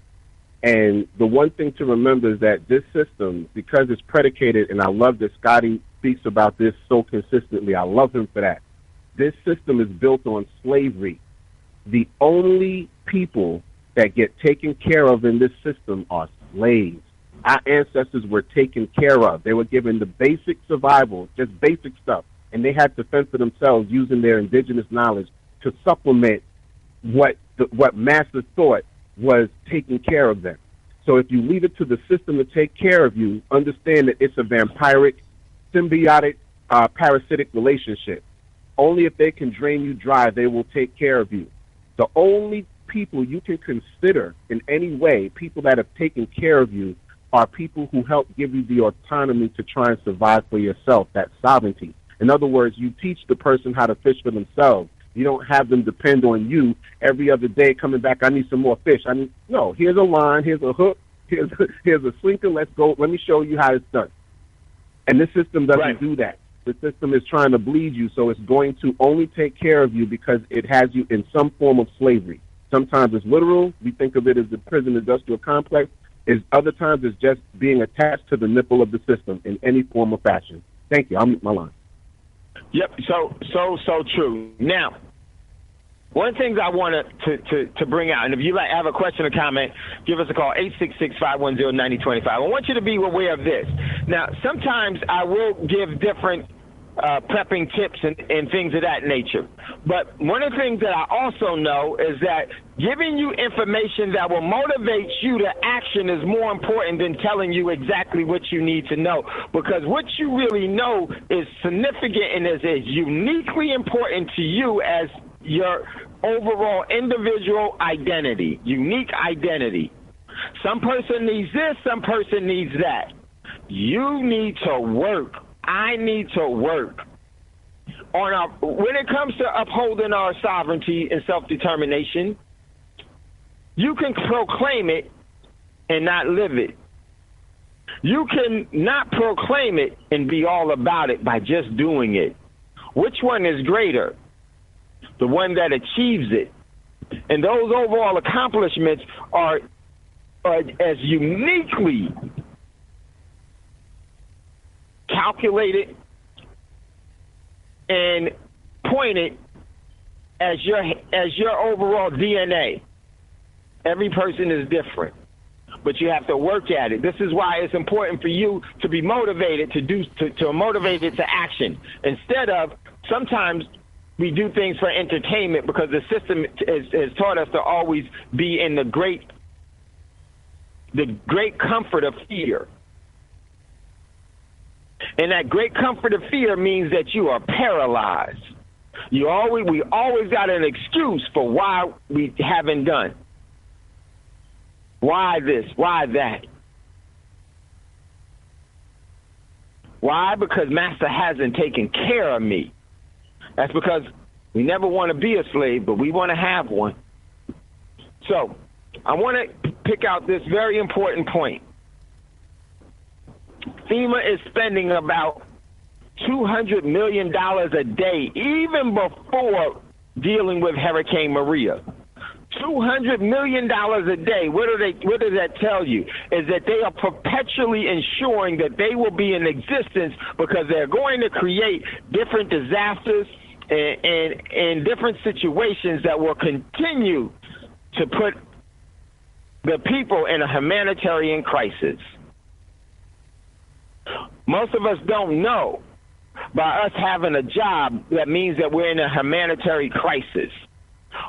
And the one thing to remember is that this system, because it's predicated, and I love that Scotty speaks about this so consistently. I love him for that. This system is built on slavery. The only people that get taken care of in this system are slaves. Our ancestors were taken care of. They were given the basic survival, just basic stuff, and they had to fend for themselves using their indigenous knowledge to supplement what masters thought was taking care of them. So if you leave it to the system to take care of you, understand that it's a vampiric, symbiotic, parasitic relationship. Only if they can drain you dry, they will take care of you. The only people you can consider in any way, people that have taken care of you, are people who help give you the autonomy to try and survive for yourself, that sovereignty. In other words, you teach the person how to fish for themselves. You don't have them depend on you every other day coming back, I need some more fish. No, here's a line, here's a hook, here's a sinker, let's go, let me show you how it's done. And this system doesn't do that. The system is trying to bleed you, so it's going to only take care of you because it has you in some form of slavery. Sometimes it's literal. We think of it as the prison industrial complex. Other times it's just being attached to the nipple of the system in any form or fashion. Thank you. I'll mute my line. Yep. So true. Now, one of the things I wanted to bring out, and if you have a question or comment, give us a call, 866-510-9025. I want you to be aware of this. Now, sometimes I will give different prepping tips and things of that nature. But one of the things that I also know is that giving you information that will motivate you to action is more important than telling you exactly what you need to know. Because what you really know is significant and is uniquely important to you as your overall individual identity, unique identity. Some person needs this, some person needs that. You need to work. I need to work on when it comes to upholding our sovereignty and self-determination. You can proclaim it and not live it. You can not proclaim it and be all about it by just doing it. Which one is greater? The one that achieves it. And those overall accomplishments are as uniquely calculated and pointed as your overall DNA. Every person is different, but you have to work at it. This is why it's important for you to be motivated to motivate it to action instead of sometimes we do things for entertainment because the system has taught us to always be in the great comfort of fear. And that great comfort of fear means that you are paralyzed. We always got an excuse for why we haven't done. Why this? Why that? Why? Because Master hasn't taken care of me. That's because we never want to be a slave, but we want to have one. So I want to pick out this very important point. FEMA is spending about $200 million a day, even before dealing with Hurricane Maria. $200 million a day. What does that tell you? Is that they are perpetually ensuring that they will be in existence because they're going to create different disasters and different situations that will continue to put the people in a humanitarian crisis. Most of us don't know. By us having a job, that means that we're in a humanitarian crisis.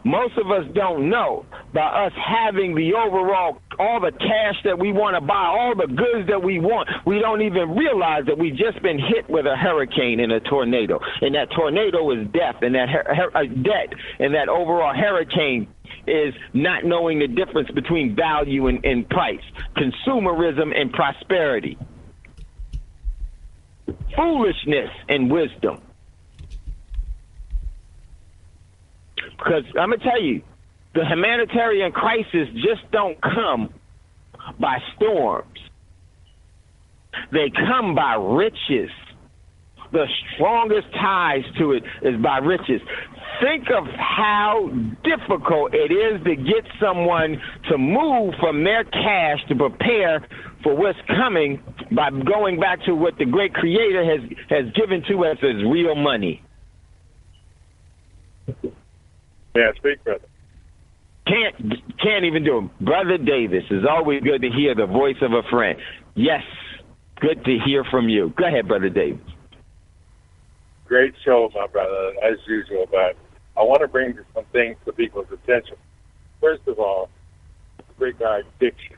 Most of us don't know. By us having the overall, all the cash that we want to buy, all the goods that we want, we don't even realize that we've just been hit with a hurricane and a tornado. And that tornado is death, and that debt, and that overall hurricane is not knowing the difference between value and price, consumerism and prosperity, foolishness and wisdom. Because I'm going to tell you, the humanitarian crisis just don't come by storms. They come by riches. The strongest ties to it is by riches. Think of how difficult it is to get someone to move from their cash to prepare for what's coming by going back to what the great Creator has given to us as real money. Yeah, speak, brother. Can't even do it. Brother Davis, it's always good to hear the voice of a friend. Yes, good to hear from you. Go ahead, Brother Davis. Great show, my brother, as usual. But I want to bring some things to people's attention. First of all, great guy addiction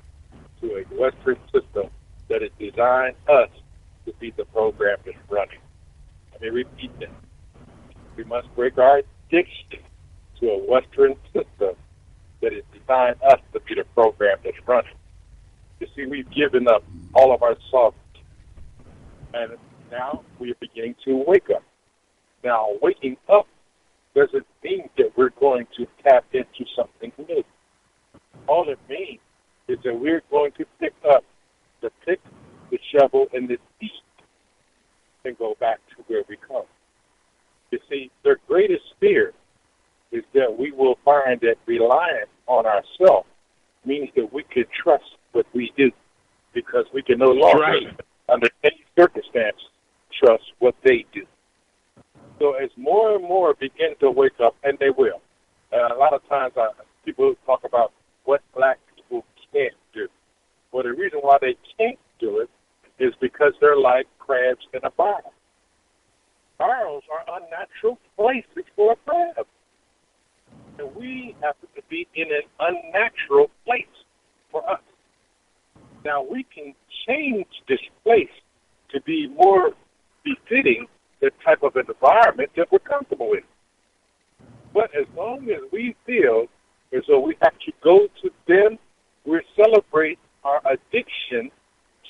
to a Western system that has designed us to be the program that's running. Let me repeat that. We must break our addiction to a Western system that has designed us to be the program that's running. You see, we've given up all of our sovereignty, and now we are beginning to wake up. Now, waking up doesn't mean that we're going to tap into something new. All it means is that we're going to pick up the pick, the shovel, and the seed and go back to where we come. You see, their greatest fear is that we will find that relying on ourselves means that we can trust what we do because we can no longer, under any circumstance, trust what they do. So as more and more begin to wake up, and they will, a lot of times people talk about what black people can't do. Well, the reason why they can't do it is because they're like crabs in a barrel. Barrels are unnatural places for a crab. And we happen to be in an unnatural place for us. Now, we can change this place to be more befitting the type of environment that we're comfortable with. But as long as we feel as though we have to go to them, we celebrate our addiction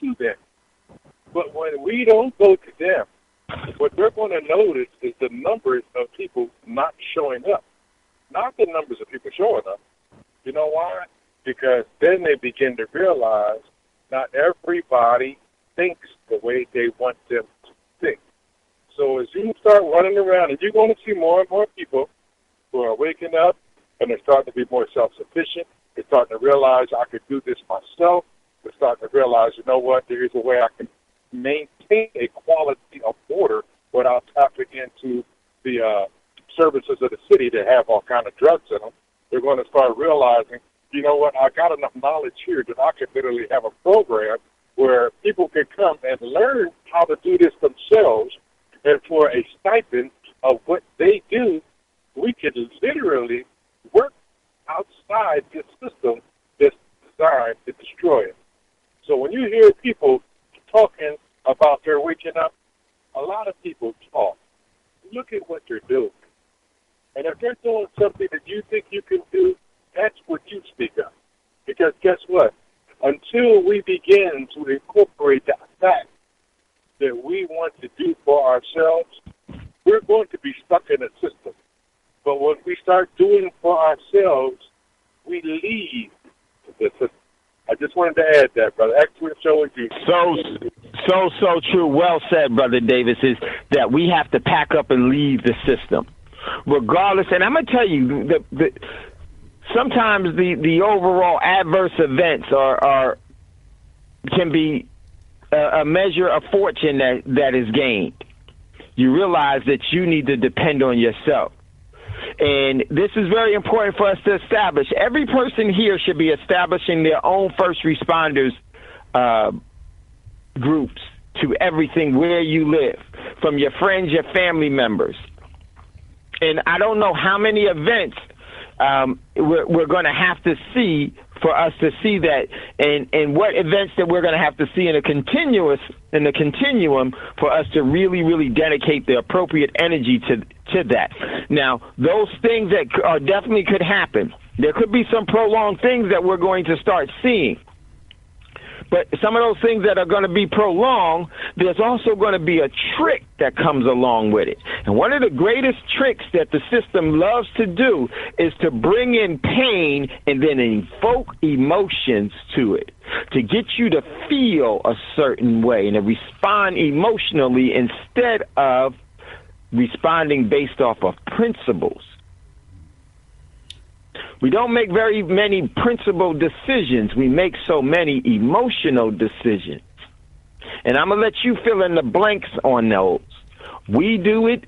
to them. But when we don't go to them, what they're going to notice is the numbers of people not showing up. Not the numbers of people showing up. You know why? Because then they begin to realize not everybody thinks the way they want them to think. So as you start running around, and you're going to see more and more people who are waking up, and they're starting to be more self-sufficient. They're starting to realize I could do this myself. They're starting to realize, you know what, there is a way I can maintain a quality of order without tapping into the services of the city that have all kind of drugs in them. They're going to start realizing, you know what, I got enough knowledge here that I could literally have a program where people can come and learn how to do this themselves, and for a stipend of what they do, we can literally work outside this system that's designed to destroy it. So when you hear people talking about their waking up, a lot of people talk. Look at what they're doing. And if they're doing something that you think you can do, that's what you speak of. Because guess what? Until we begin to incorporate the fact that we want to do for ourselves, we're going to be stuck in a system. But when we start doing for ourselves, we leave the system. I just wanted to add that, brother. Excellent show with you. So true. Well said, Brother Davis, is that we have to pack up and leave the system. Regardless, and I'm going to tell you, sometimes the overall adverse events can be a measure of fortune that is gained. You realize that you need to depend on yourself. And this is very important for us to establish. Every person here should be establishing their own first responders groups to everything where you live, from your friends, your family members. And I don't know how many events we're going to have to see for us to see that, and what events that we're going to have to see in the continuum for us to really, really dedicate the appropriate energy to that. Now, those things that definitely could happen. There could be some prolonged things that we're going to start seeing. But some of those things that are going to be prolonged, there's also going to be a trick that comes along with it. And one of the greatest tricks that the system loves to do is to bring in pain and then invoke emotions to it, to get you to feel a certain way and to respond emotionally instead of responding based off of principles. We don't make very many principled decisions. We make so many emotional decisions. And I'm going to let you fill in the blanks on those. We do it,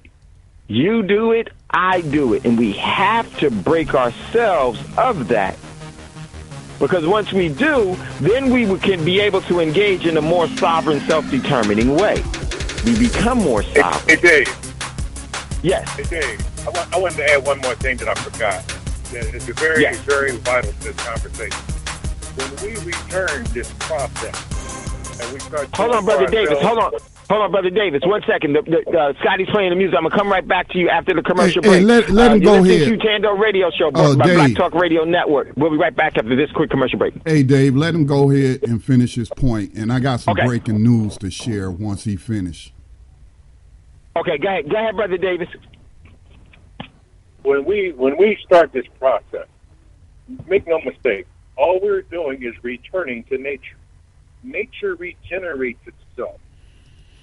you do it, I do it. And we have to break ourselves of that. Because once we do, then we can be able to engage in a more sovereign, self-determining way. We become more sovereign. Hey, Dave. Yes. Hey, Dave. I wanted to add one more thing that I forgot. It's very vital to this conversation. When we return this process and we start... Hold on, Brother Davis. Hold on, Brother Davis. 1 second. Scotty's playing the music. I'm going to come right back to you after the commercial break. Let him go ahead. You're listening to Thando Radio Show by Black Talk Radio Network. We'll be right back after this quick commercial break. Hey, Dave, let him go ahead and finish his point. And I got some breaking news to share once he finishes. Okay, go ahead, Brother Davis. When we start this process, make no mistake, all we're doing is returning to nature. Nature regenerates itself.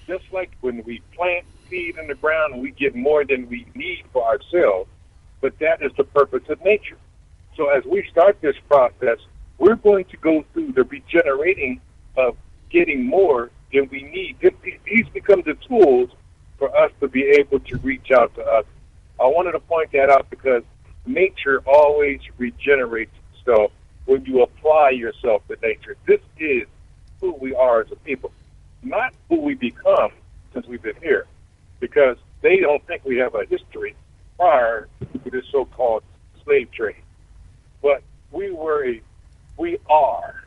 Just like when we plant seed in the ground and we get more than we need for ourselves, but that is the purpose of nature. So as we start this process, we're going to go through the regenerating of getting more than we need. These become the tools for us to be able to reach out to us. I wanted to point that out because nature always regenerates itself when you apply yourself to nature. This is who we are as a people, not who we become since we've been here, because they don't think we have a history prior to this so-called slave trade. But we are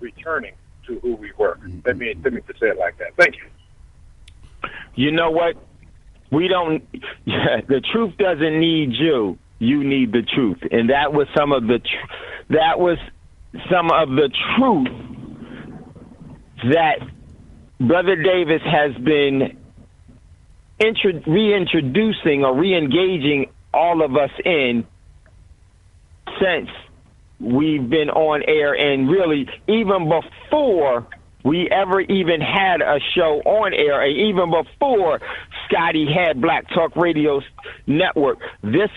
returning to who we were. Let me just say it like that. Thank you. You know what? The truth doesn't need you. You need the truth. And that was some of the truth that Brother Davis has been reintroducing or re-engaging all of us in since we've been on air, and really even before we ever even had a show on air, and even before Scotty had Black Talk Radio Network. This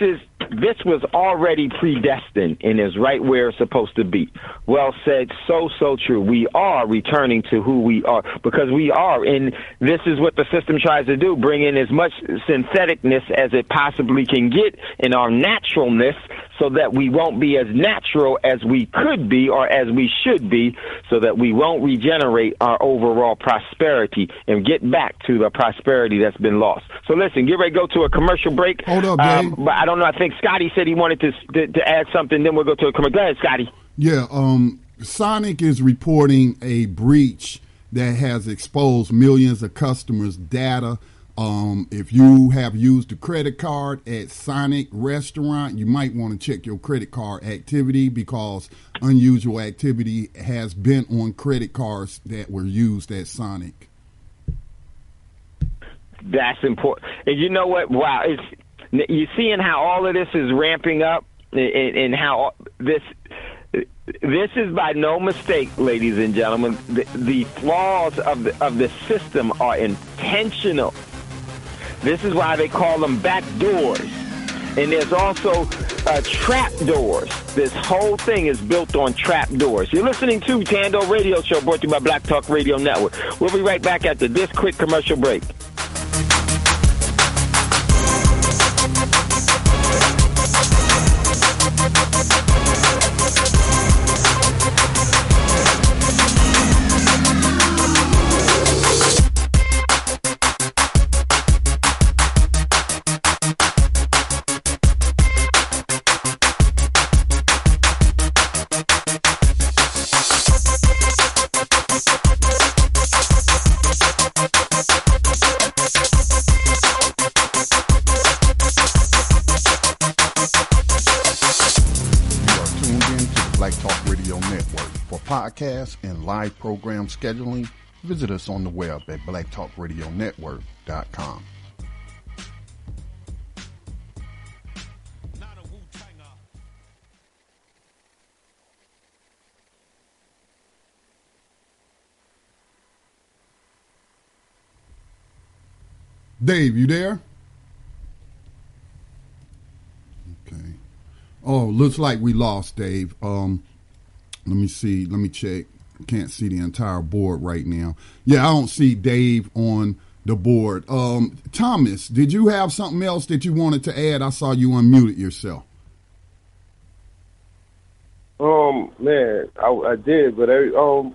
was already predestined and is right where it's supposed to be. Well said, so true. We are returning to who we are, because we are, and this is what the system tries to do, bring in as much syntheticness as it possibly can get in our naturalness, so that we won't be as natural as we could be or as we should be, so that we won't regenerate our overall prosperity and get back to the prosperity that's been lost. So listen, get ready to go to a commercial break. Hold up, Dave. But I don't know, I think Scotty said he wanted to add something, then we'll go to a commercial. Go ahead, Scotty. Yeah, Sonic is reporting a breach that has exposed millions of customers' data If you have used a credit card at Sonic Restaurant, you might want to check your credit card activity, because unusual activity has been on credit cards that were used at Sonic. That's important. And you know what? Wow, you're seeing how all of this is ramping up, and how this is by no mistake, ladies and gentlemen. The flaws of the system are intentional. This is why they call them back doors. And there's also trap doors. This whole thing is built on trap doors. You're listening to Thando Radio Show, brought to you by Black Talk Radio Network. We'll be right back after this quick commercial break. Podcasts and live program scheduling, visit us on the web at blacktalkradionetwork.com. Dave, you there? Okay. Oh, looks like we lost Dave. Let me see. Let me check. Can't see the entire board right now. Yeah, I don't see Dave on the board. Thomas, did you have something else that you wanted to add? I saw you unmuted yourself. Man, I did, but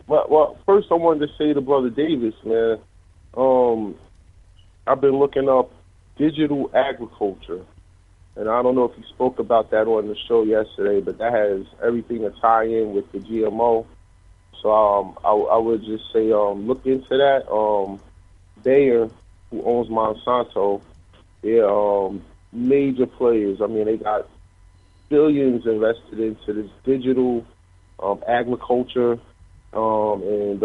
well, first I wanted to say to Brother Davis, man, I've been looking up digital agriculture. And I don't know if you spoke about that on the show yesterday, but that has everything to tie in with the GMO. So I would just say look into that. Bayer, who owns Monsanto, they're major players. I mean, they got billions invested into this digital agriculture, and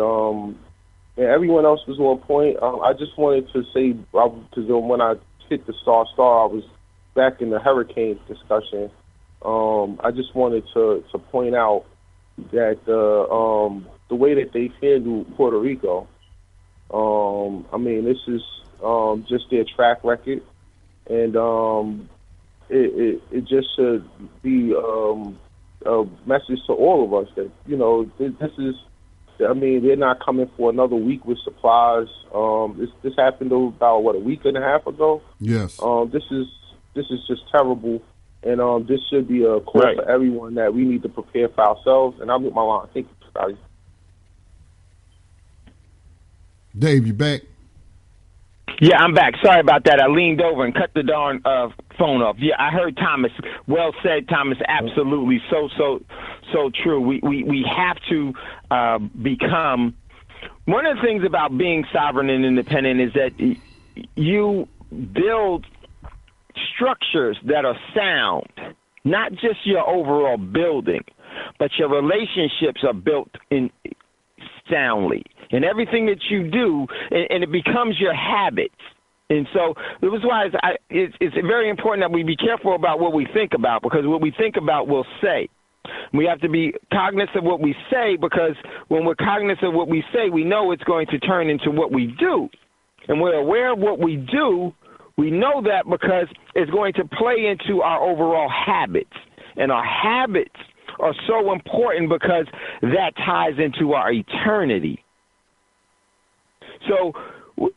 everyone else was on point. I just wanted to say, because when I hit the star, I was back in the hurricane discussion. I just wanted to point out that the way that they handled Puerto Rico, I mean, this is just their track record, and it just should be a message to all of us that, you know, this is, I mean, they're not coming for another week with supplies. This happened about, a week and a half ago? Yes. This is just terrible, and this should be a call for everyone that we need to prepare for ourselves. And I'll mute my line. Thank you, Scotty. Dave, you back? Yeah, I'm back. Sorry about that. I leaned over and cut the darn phone off. Yeah, I heard Thomas. Well said, Thomas. Absolutely. So true. We have to become. One of the things about being sovereign and independent is that you build structures that are sound, not just your overall building, but your relationships are built in soundly, and everything that you do, and it becomes your habits. And so it was why it's very important that we be careful about what we think about, because what we think about we'll say. We have to be cognizant of what we say, because when we're cognizant of what we say, we know it's going to turn into what we do. And we're aware of what we do. We know that because it's going to play into our overall habits. And our habits are so important because that ties into our eternity. So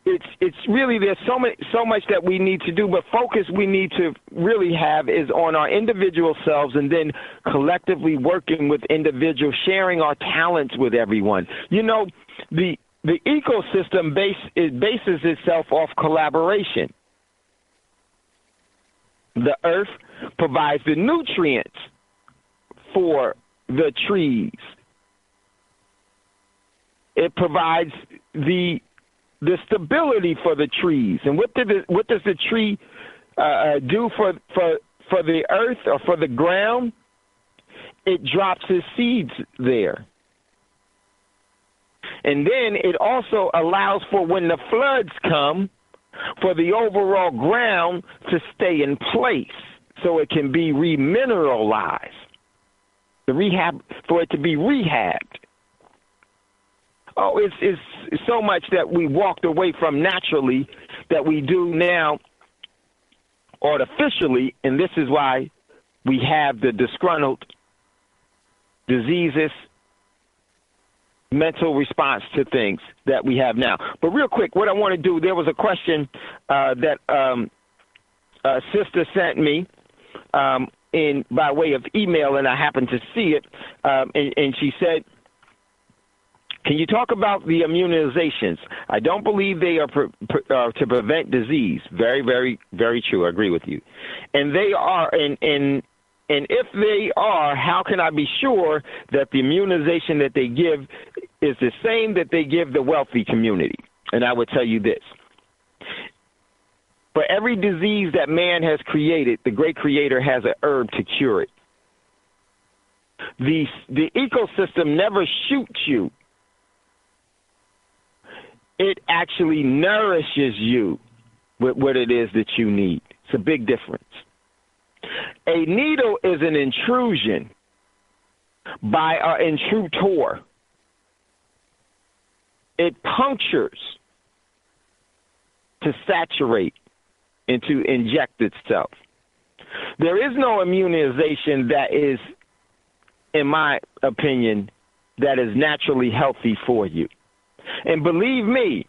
it's really, there's so much that we need to do, but focus we need to really have is on our individual selves, and then collectively working with individuals, sharing our talents with everyone. You know, the ecosystem bases itself off collaboration. The earth provides the nutrients for the trees. It provides the the stability for the trees. And what does the tree do for the earth or for the ground? It drops its seeds there. And then it also allows for when the floods come, for the overall ground to stay in place so it can be remineralized, for it to be rehabbed. Oh, it's so much that we walked away from naturally that we do now artificially, and this is why we have the disgruntled diseases, mental response to things that we have now. But real quick, what I want to do, there was a question that a sister sent me in by way of email, and I happened to see it, and she said, can you talk about the immunizations? I don't believe they are to prevent disease. Very, very, very true. I agree with you. And they are, and if they are, how can I be sure that the immunization that they give is the same that they give the wealthy community? And I would tell you this. For every disease that man has created, the great creator has an herb to cure it. The ecosystem never shoots you. It actually nourishes you with what it is that you need. It's a big difference. A needle is an intrusion by an intruder. It punctures to saturate and to inject itself. There is no immunization that is, in my opinion, that is naturally healthy for you. And believe me,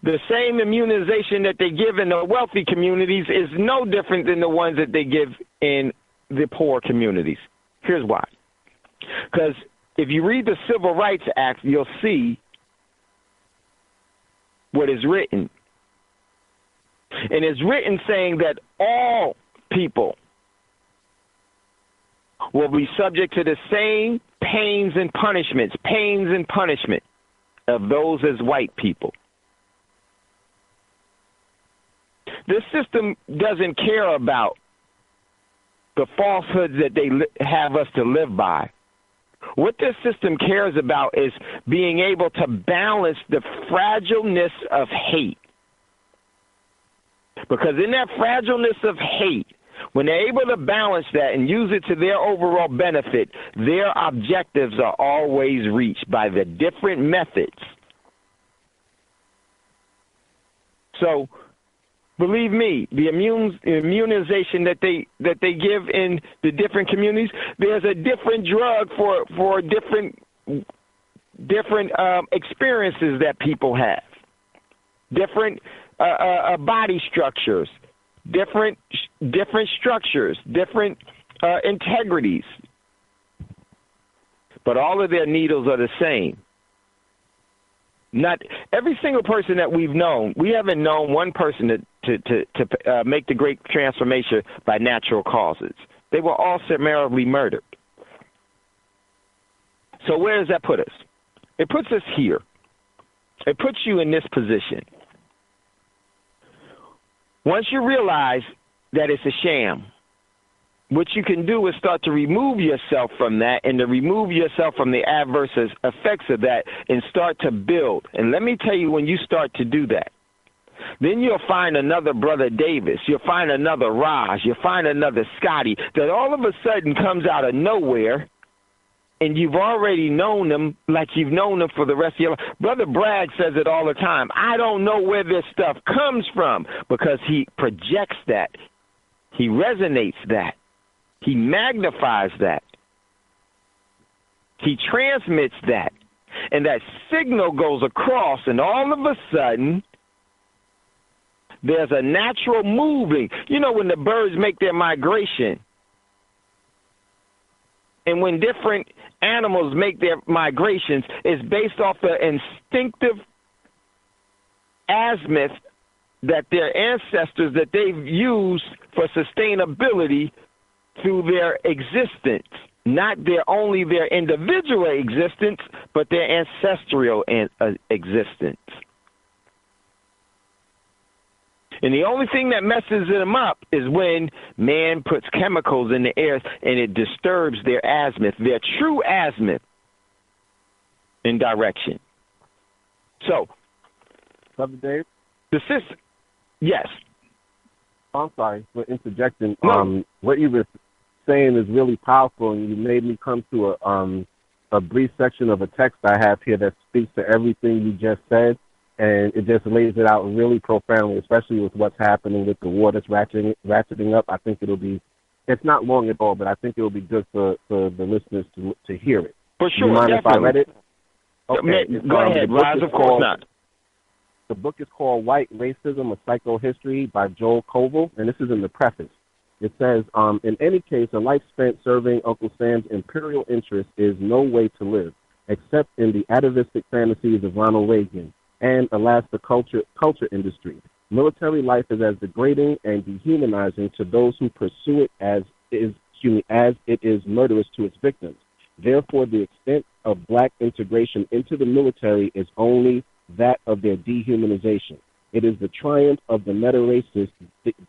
the same immunization that they give in the wealthy communities is no different than the ones that they give in the poor communities. Here's why. Because if you read the Civil Rights Act, you'll see what is written. And it's written saying that all people will be subject to the same pains and punishment of those as white people. This system doesn't care about the falsehoods that they have us to live by. What this system cares about is being able to balance the fragileness of hate. Because in that fragileness of hate, when they're able to balance that and use it to their overall benefit, their objectives are always reached by the different methods. So, believe me, the immunization that they give in the different communities, there's a different drug for different experiences that people have, different body structures, different structures, different integrities. But all of their needles are the same. Not every single person that we've known, we haven't known one person to make the great transformation by natural causes. They were all summarily murdered. So where does that put us? It puts us here. It puts you in this position. Once you realize that it's a sham, what you can do is start to remove yourself from that and to remove yourself from the adverse effects of that and start to build. And let me tell you, when you start to do that, then you'll find another Brother Davis. You'll find another Raj. You'll find another Scotty that all of a sudden comes out of nowhere, and you've already known them like you've known them for the rest of your life. Brother Bragg says it all the time. I don't know where this stuff comes from, because he projects that. He resonates that. He magnifies that. He transmits that. And that signal goes across, and all of a sudden, there's a natural moving. You know, when the birds make their migration, and when different animals make their migrations, it's based off the instinctive azimuth that their ancestors, that they've used for sustainability through their existence, not only their individual existence, but their ancestral existence. And the only thing that messes them up is when man puts chemicals in the air and it disturbs their azimuth, their true azimuth in direction. So, Brother Dave? The system, yes. I'm sorry for interjecting. No. What you were saying is really powerful, and you made me come to a brief section of a text I have here that speaks to everything you just said, and it just lays it out really profoundly, especially with what's happening with the war that's ratcheting up. I think it's not long at all, but I think it will be good for the listeners to hear it. For sure, Do you mind definitely. if I read it? Okay. Go ahead, Roz, of course not. The book is called White Racism, A Psychohistory by Joel Koval, and this is in the preface. It says, in any case, a life spent serving Uncle Sam's imperial interest is no way to live, except in the atavistic fantasies of Ronald Reagan and, alas, the culture industry. Military life is as degrading and dehumanizing to those who pursue it as it is murderous to its victims. Therefore, the extent of black integration into the military is only that of their dehumanization. It is the triumph of the meta-racist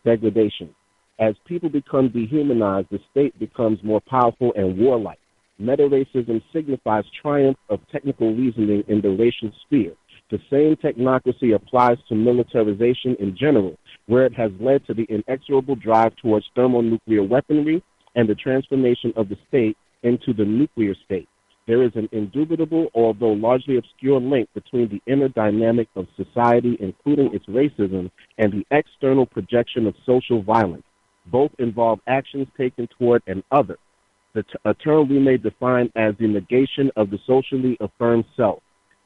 degradation. As people become dehumanized, the state becomes more powerful and warlike. Meta-racism signifies triumph of technical reasoning in the racial sphere. The same technocracy applies to militarization in general, where it has led to the inexorable drive towards thermonuclear weaponry and the transformation of the state into the nuclear state. There is an indubitable, although largely obscure, link between the inner dynamic of society, including its racism, and the external projection of social violence. Both involve actions taken toward an other, a term we may define as the negation of the socially affirmed self.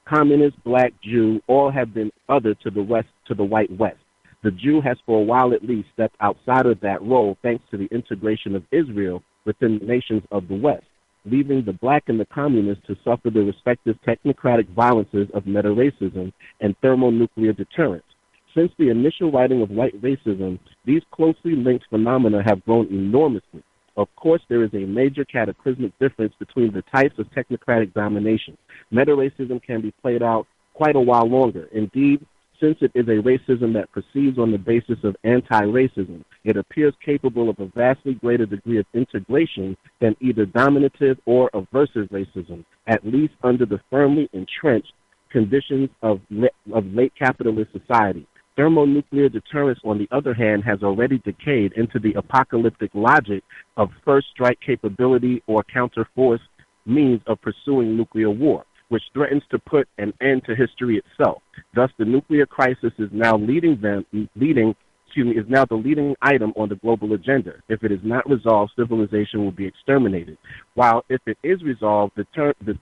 Communist, black, Jew, all have been other to the West, to the white West. The Jew has for a while at least stepped outside of that role thanks to the integration of Israel within the nations of the West, leaving the black and the communists to suffer the respective technocratic violences of meta-racism and thermonuclear deterrence. Since the initial writing of white racism, these closely linked phenomena have grown enormously. Of course, there is a major cataclysmic difference between the types of technocratic domination. Meta-racism can be played out quite a while longer. Indeed, since it is a racism that proceeds on the basis of anti-racism, it appears capable of a vastly greater degree of integration than either dominative or aversive racism, at least under the firmly entrenched conditions of late capitalist society. Thermonuclear deterrence, on the other hand, has already decayed into the apocalyptic logic of first strike capability or counterforce means of pursuing nuclear war, which threatens to put an end to history itself. Thus, the nuclear crisis is now the leading item on the global agenda. If it is not resolved, civilization will be exterminated. While if it is resolved, the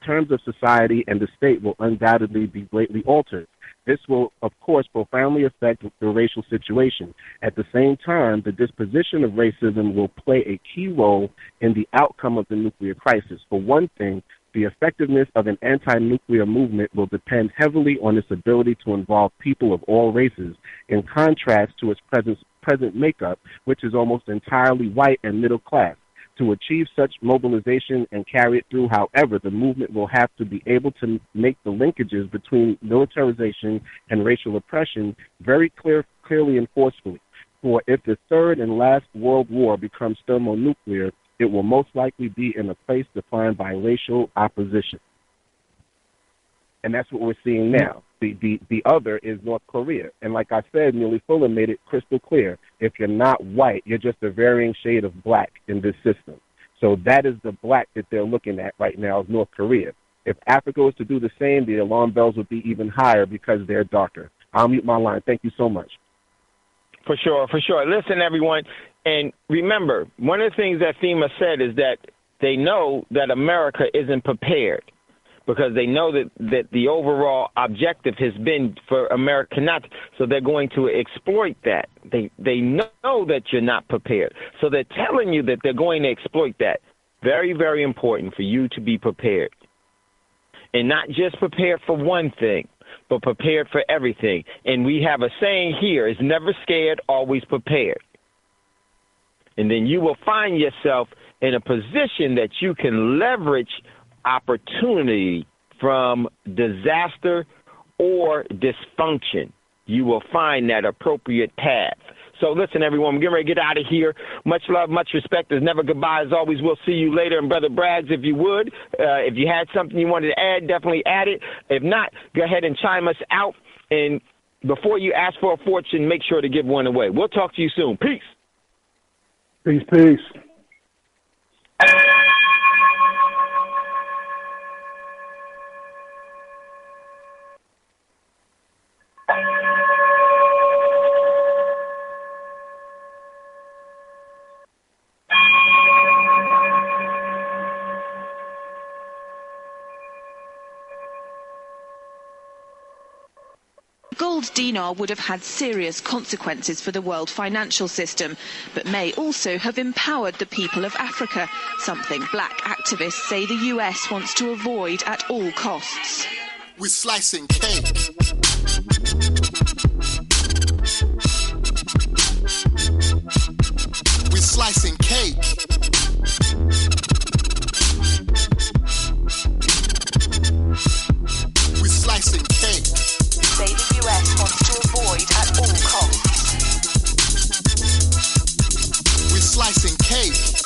terms of society and the state will undoubtedly be greatly altered. This will, of course, profoundly affect the racial situation. At the same time, the disposition of racism will play a key role in the outcome of the nuclear crisis. For one thing, the effectiveness of an anti-nuclear movement will depend heavily on its ability to involve people of all races, in contrast to its present makeup, which is almost entirely white and middle class. To achieve such mobilization and carry it through, however, the movement will have to be able to make the linkages between militarization and racial oppression very clearly and forcefully. For if the third and last world war becomes thermonuclear, it will most likely be in a place defined by racial opposition. And that's what we're seeing now. The other is North Korea. And like I said, Neely Fuller made it crystal clear. If you're not white, you're just a varying shade of black in this system. So that is the black that they're looking at right now, is North Korea. If Africa was to do the same, the alarm bells would be even higher because they're darker. I'll mute my line. Thank you so much. For sure, for sure. Listen, everyone, and remember, one of the things that FEMA said is that they know that America isn't prepared, because they know that the overall objective has been for America not, so they're going to exploit that. They know that you're not prepared, so they're telling you that they're going to exploit that. Very, very important for you to be prepared, and not just prepared for one thing, but prepared for everything. And we have a saying here, is never scared, always prepared. And then you will find yourself in a position that you can leverage opportunity from disaster or dysfunction. you will find that appropriate path. So listen, everyone, we're getting ready to get out of here. Much love, much respect. There's never goodbye. As always, we'll see you later. And Brother Braggs, if you would, if you had something you wanted to add, definitely add it. If not, go ahead and chime us out. And before you ask for a fortune, make sure to give one away. We'll talk to you soon. Peace. Peace, peace. Gold dinar would have had serious consequences for the world financial system, but may also have empowered the people of Africa, something black activists say the US wants to avoid at all costs. We're slicing cake. We're slicing cake. We're slicing cake. Say the US wants to avoid at all costs. We're slicing cake.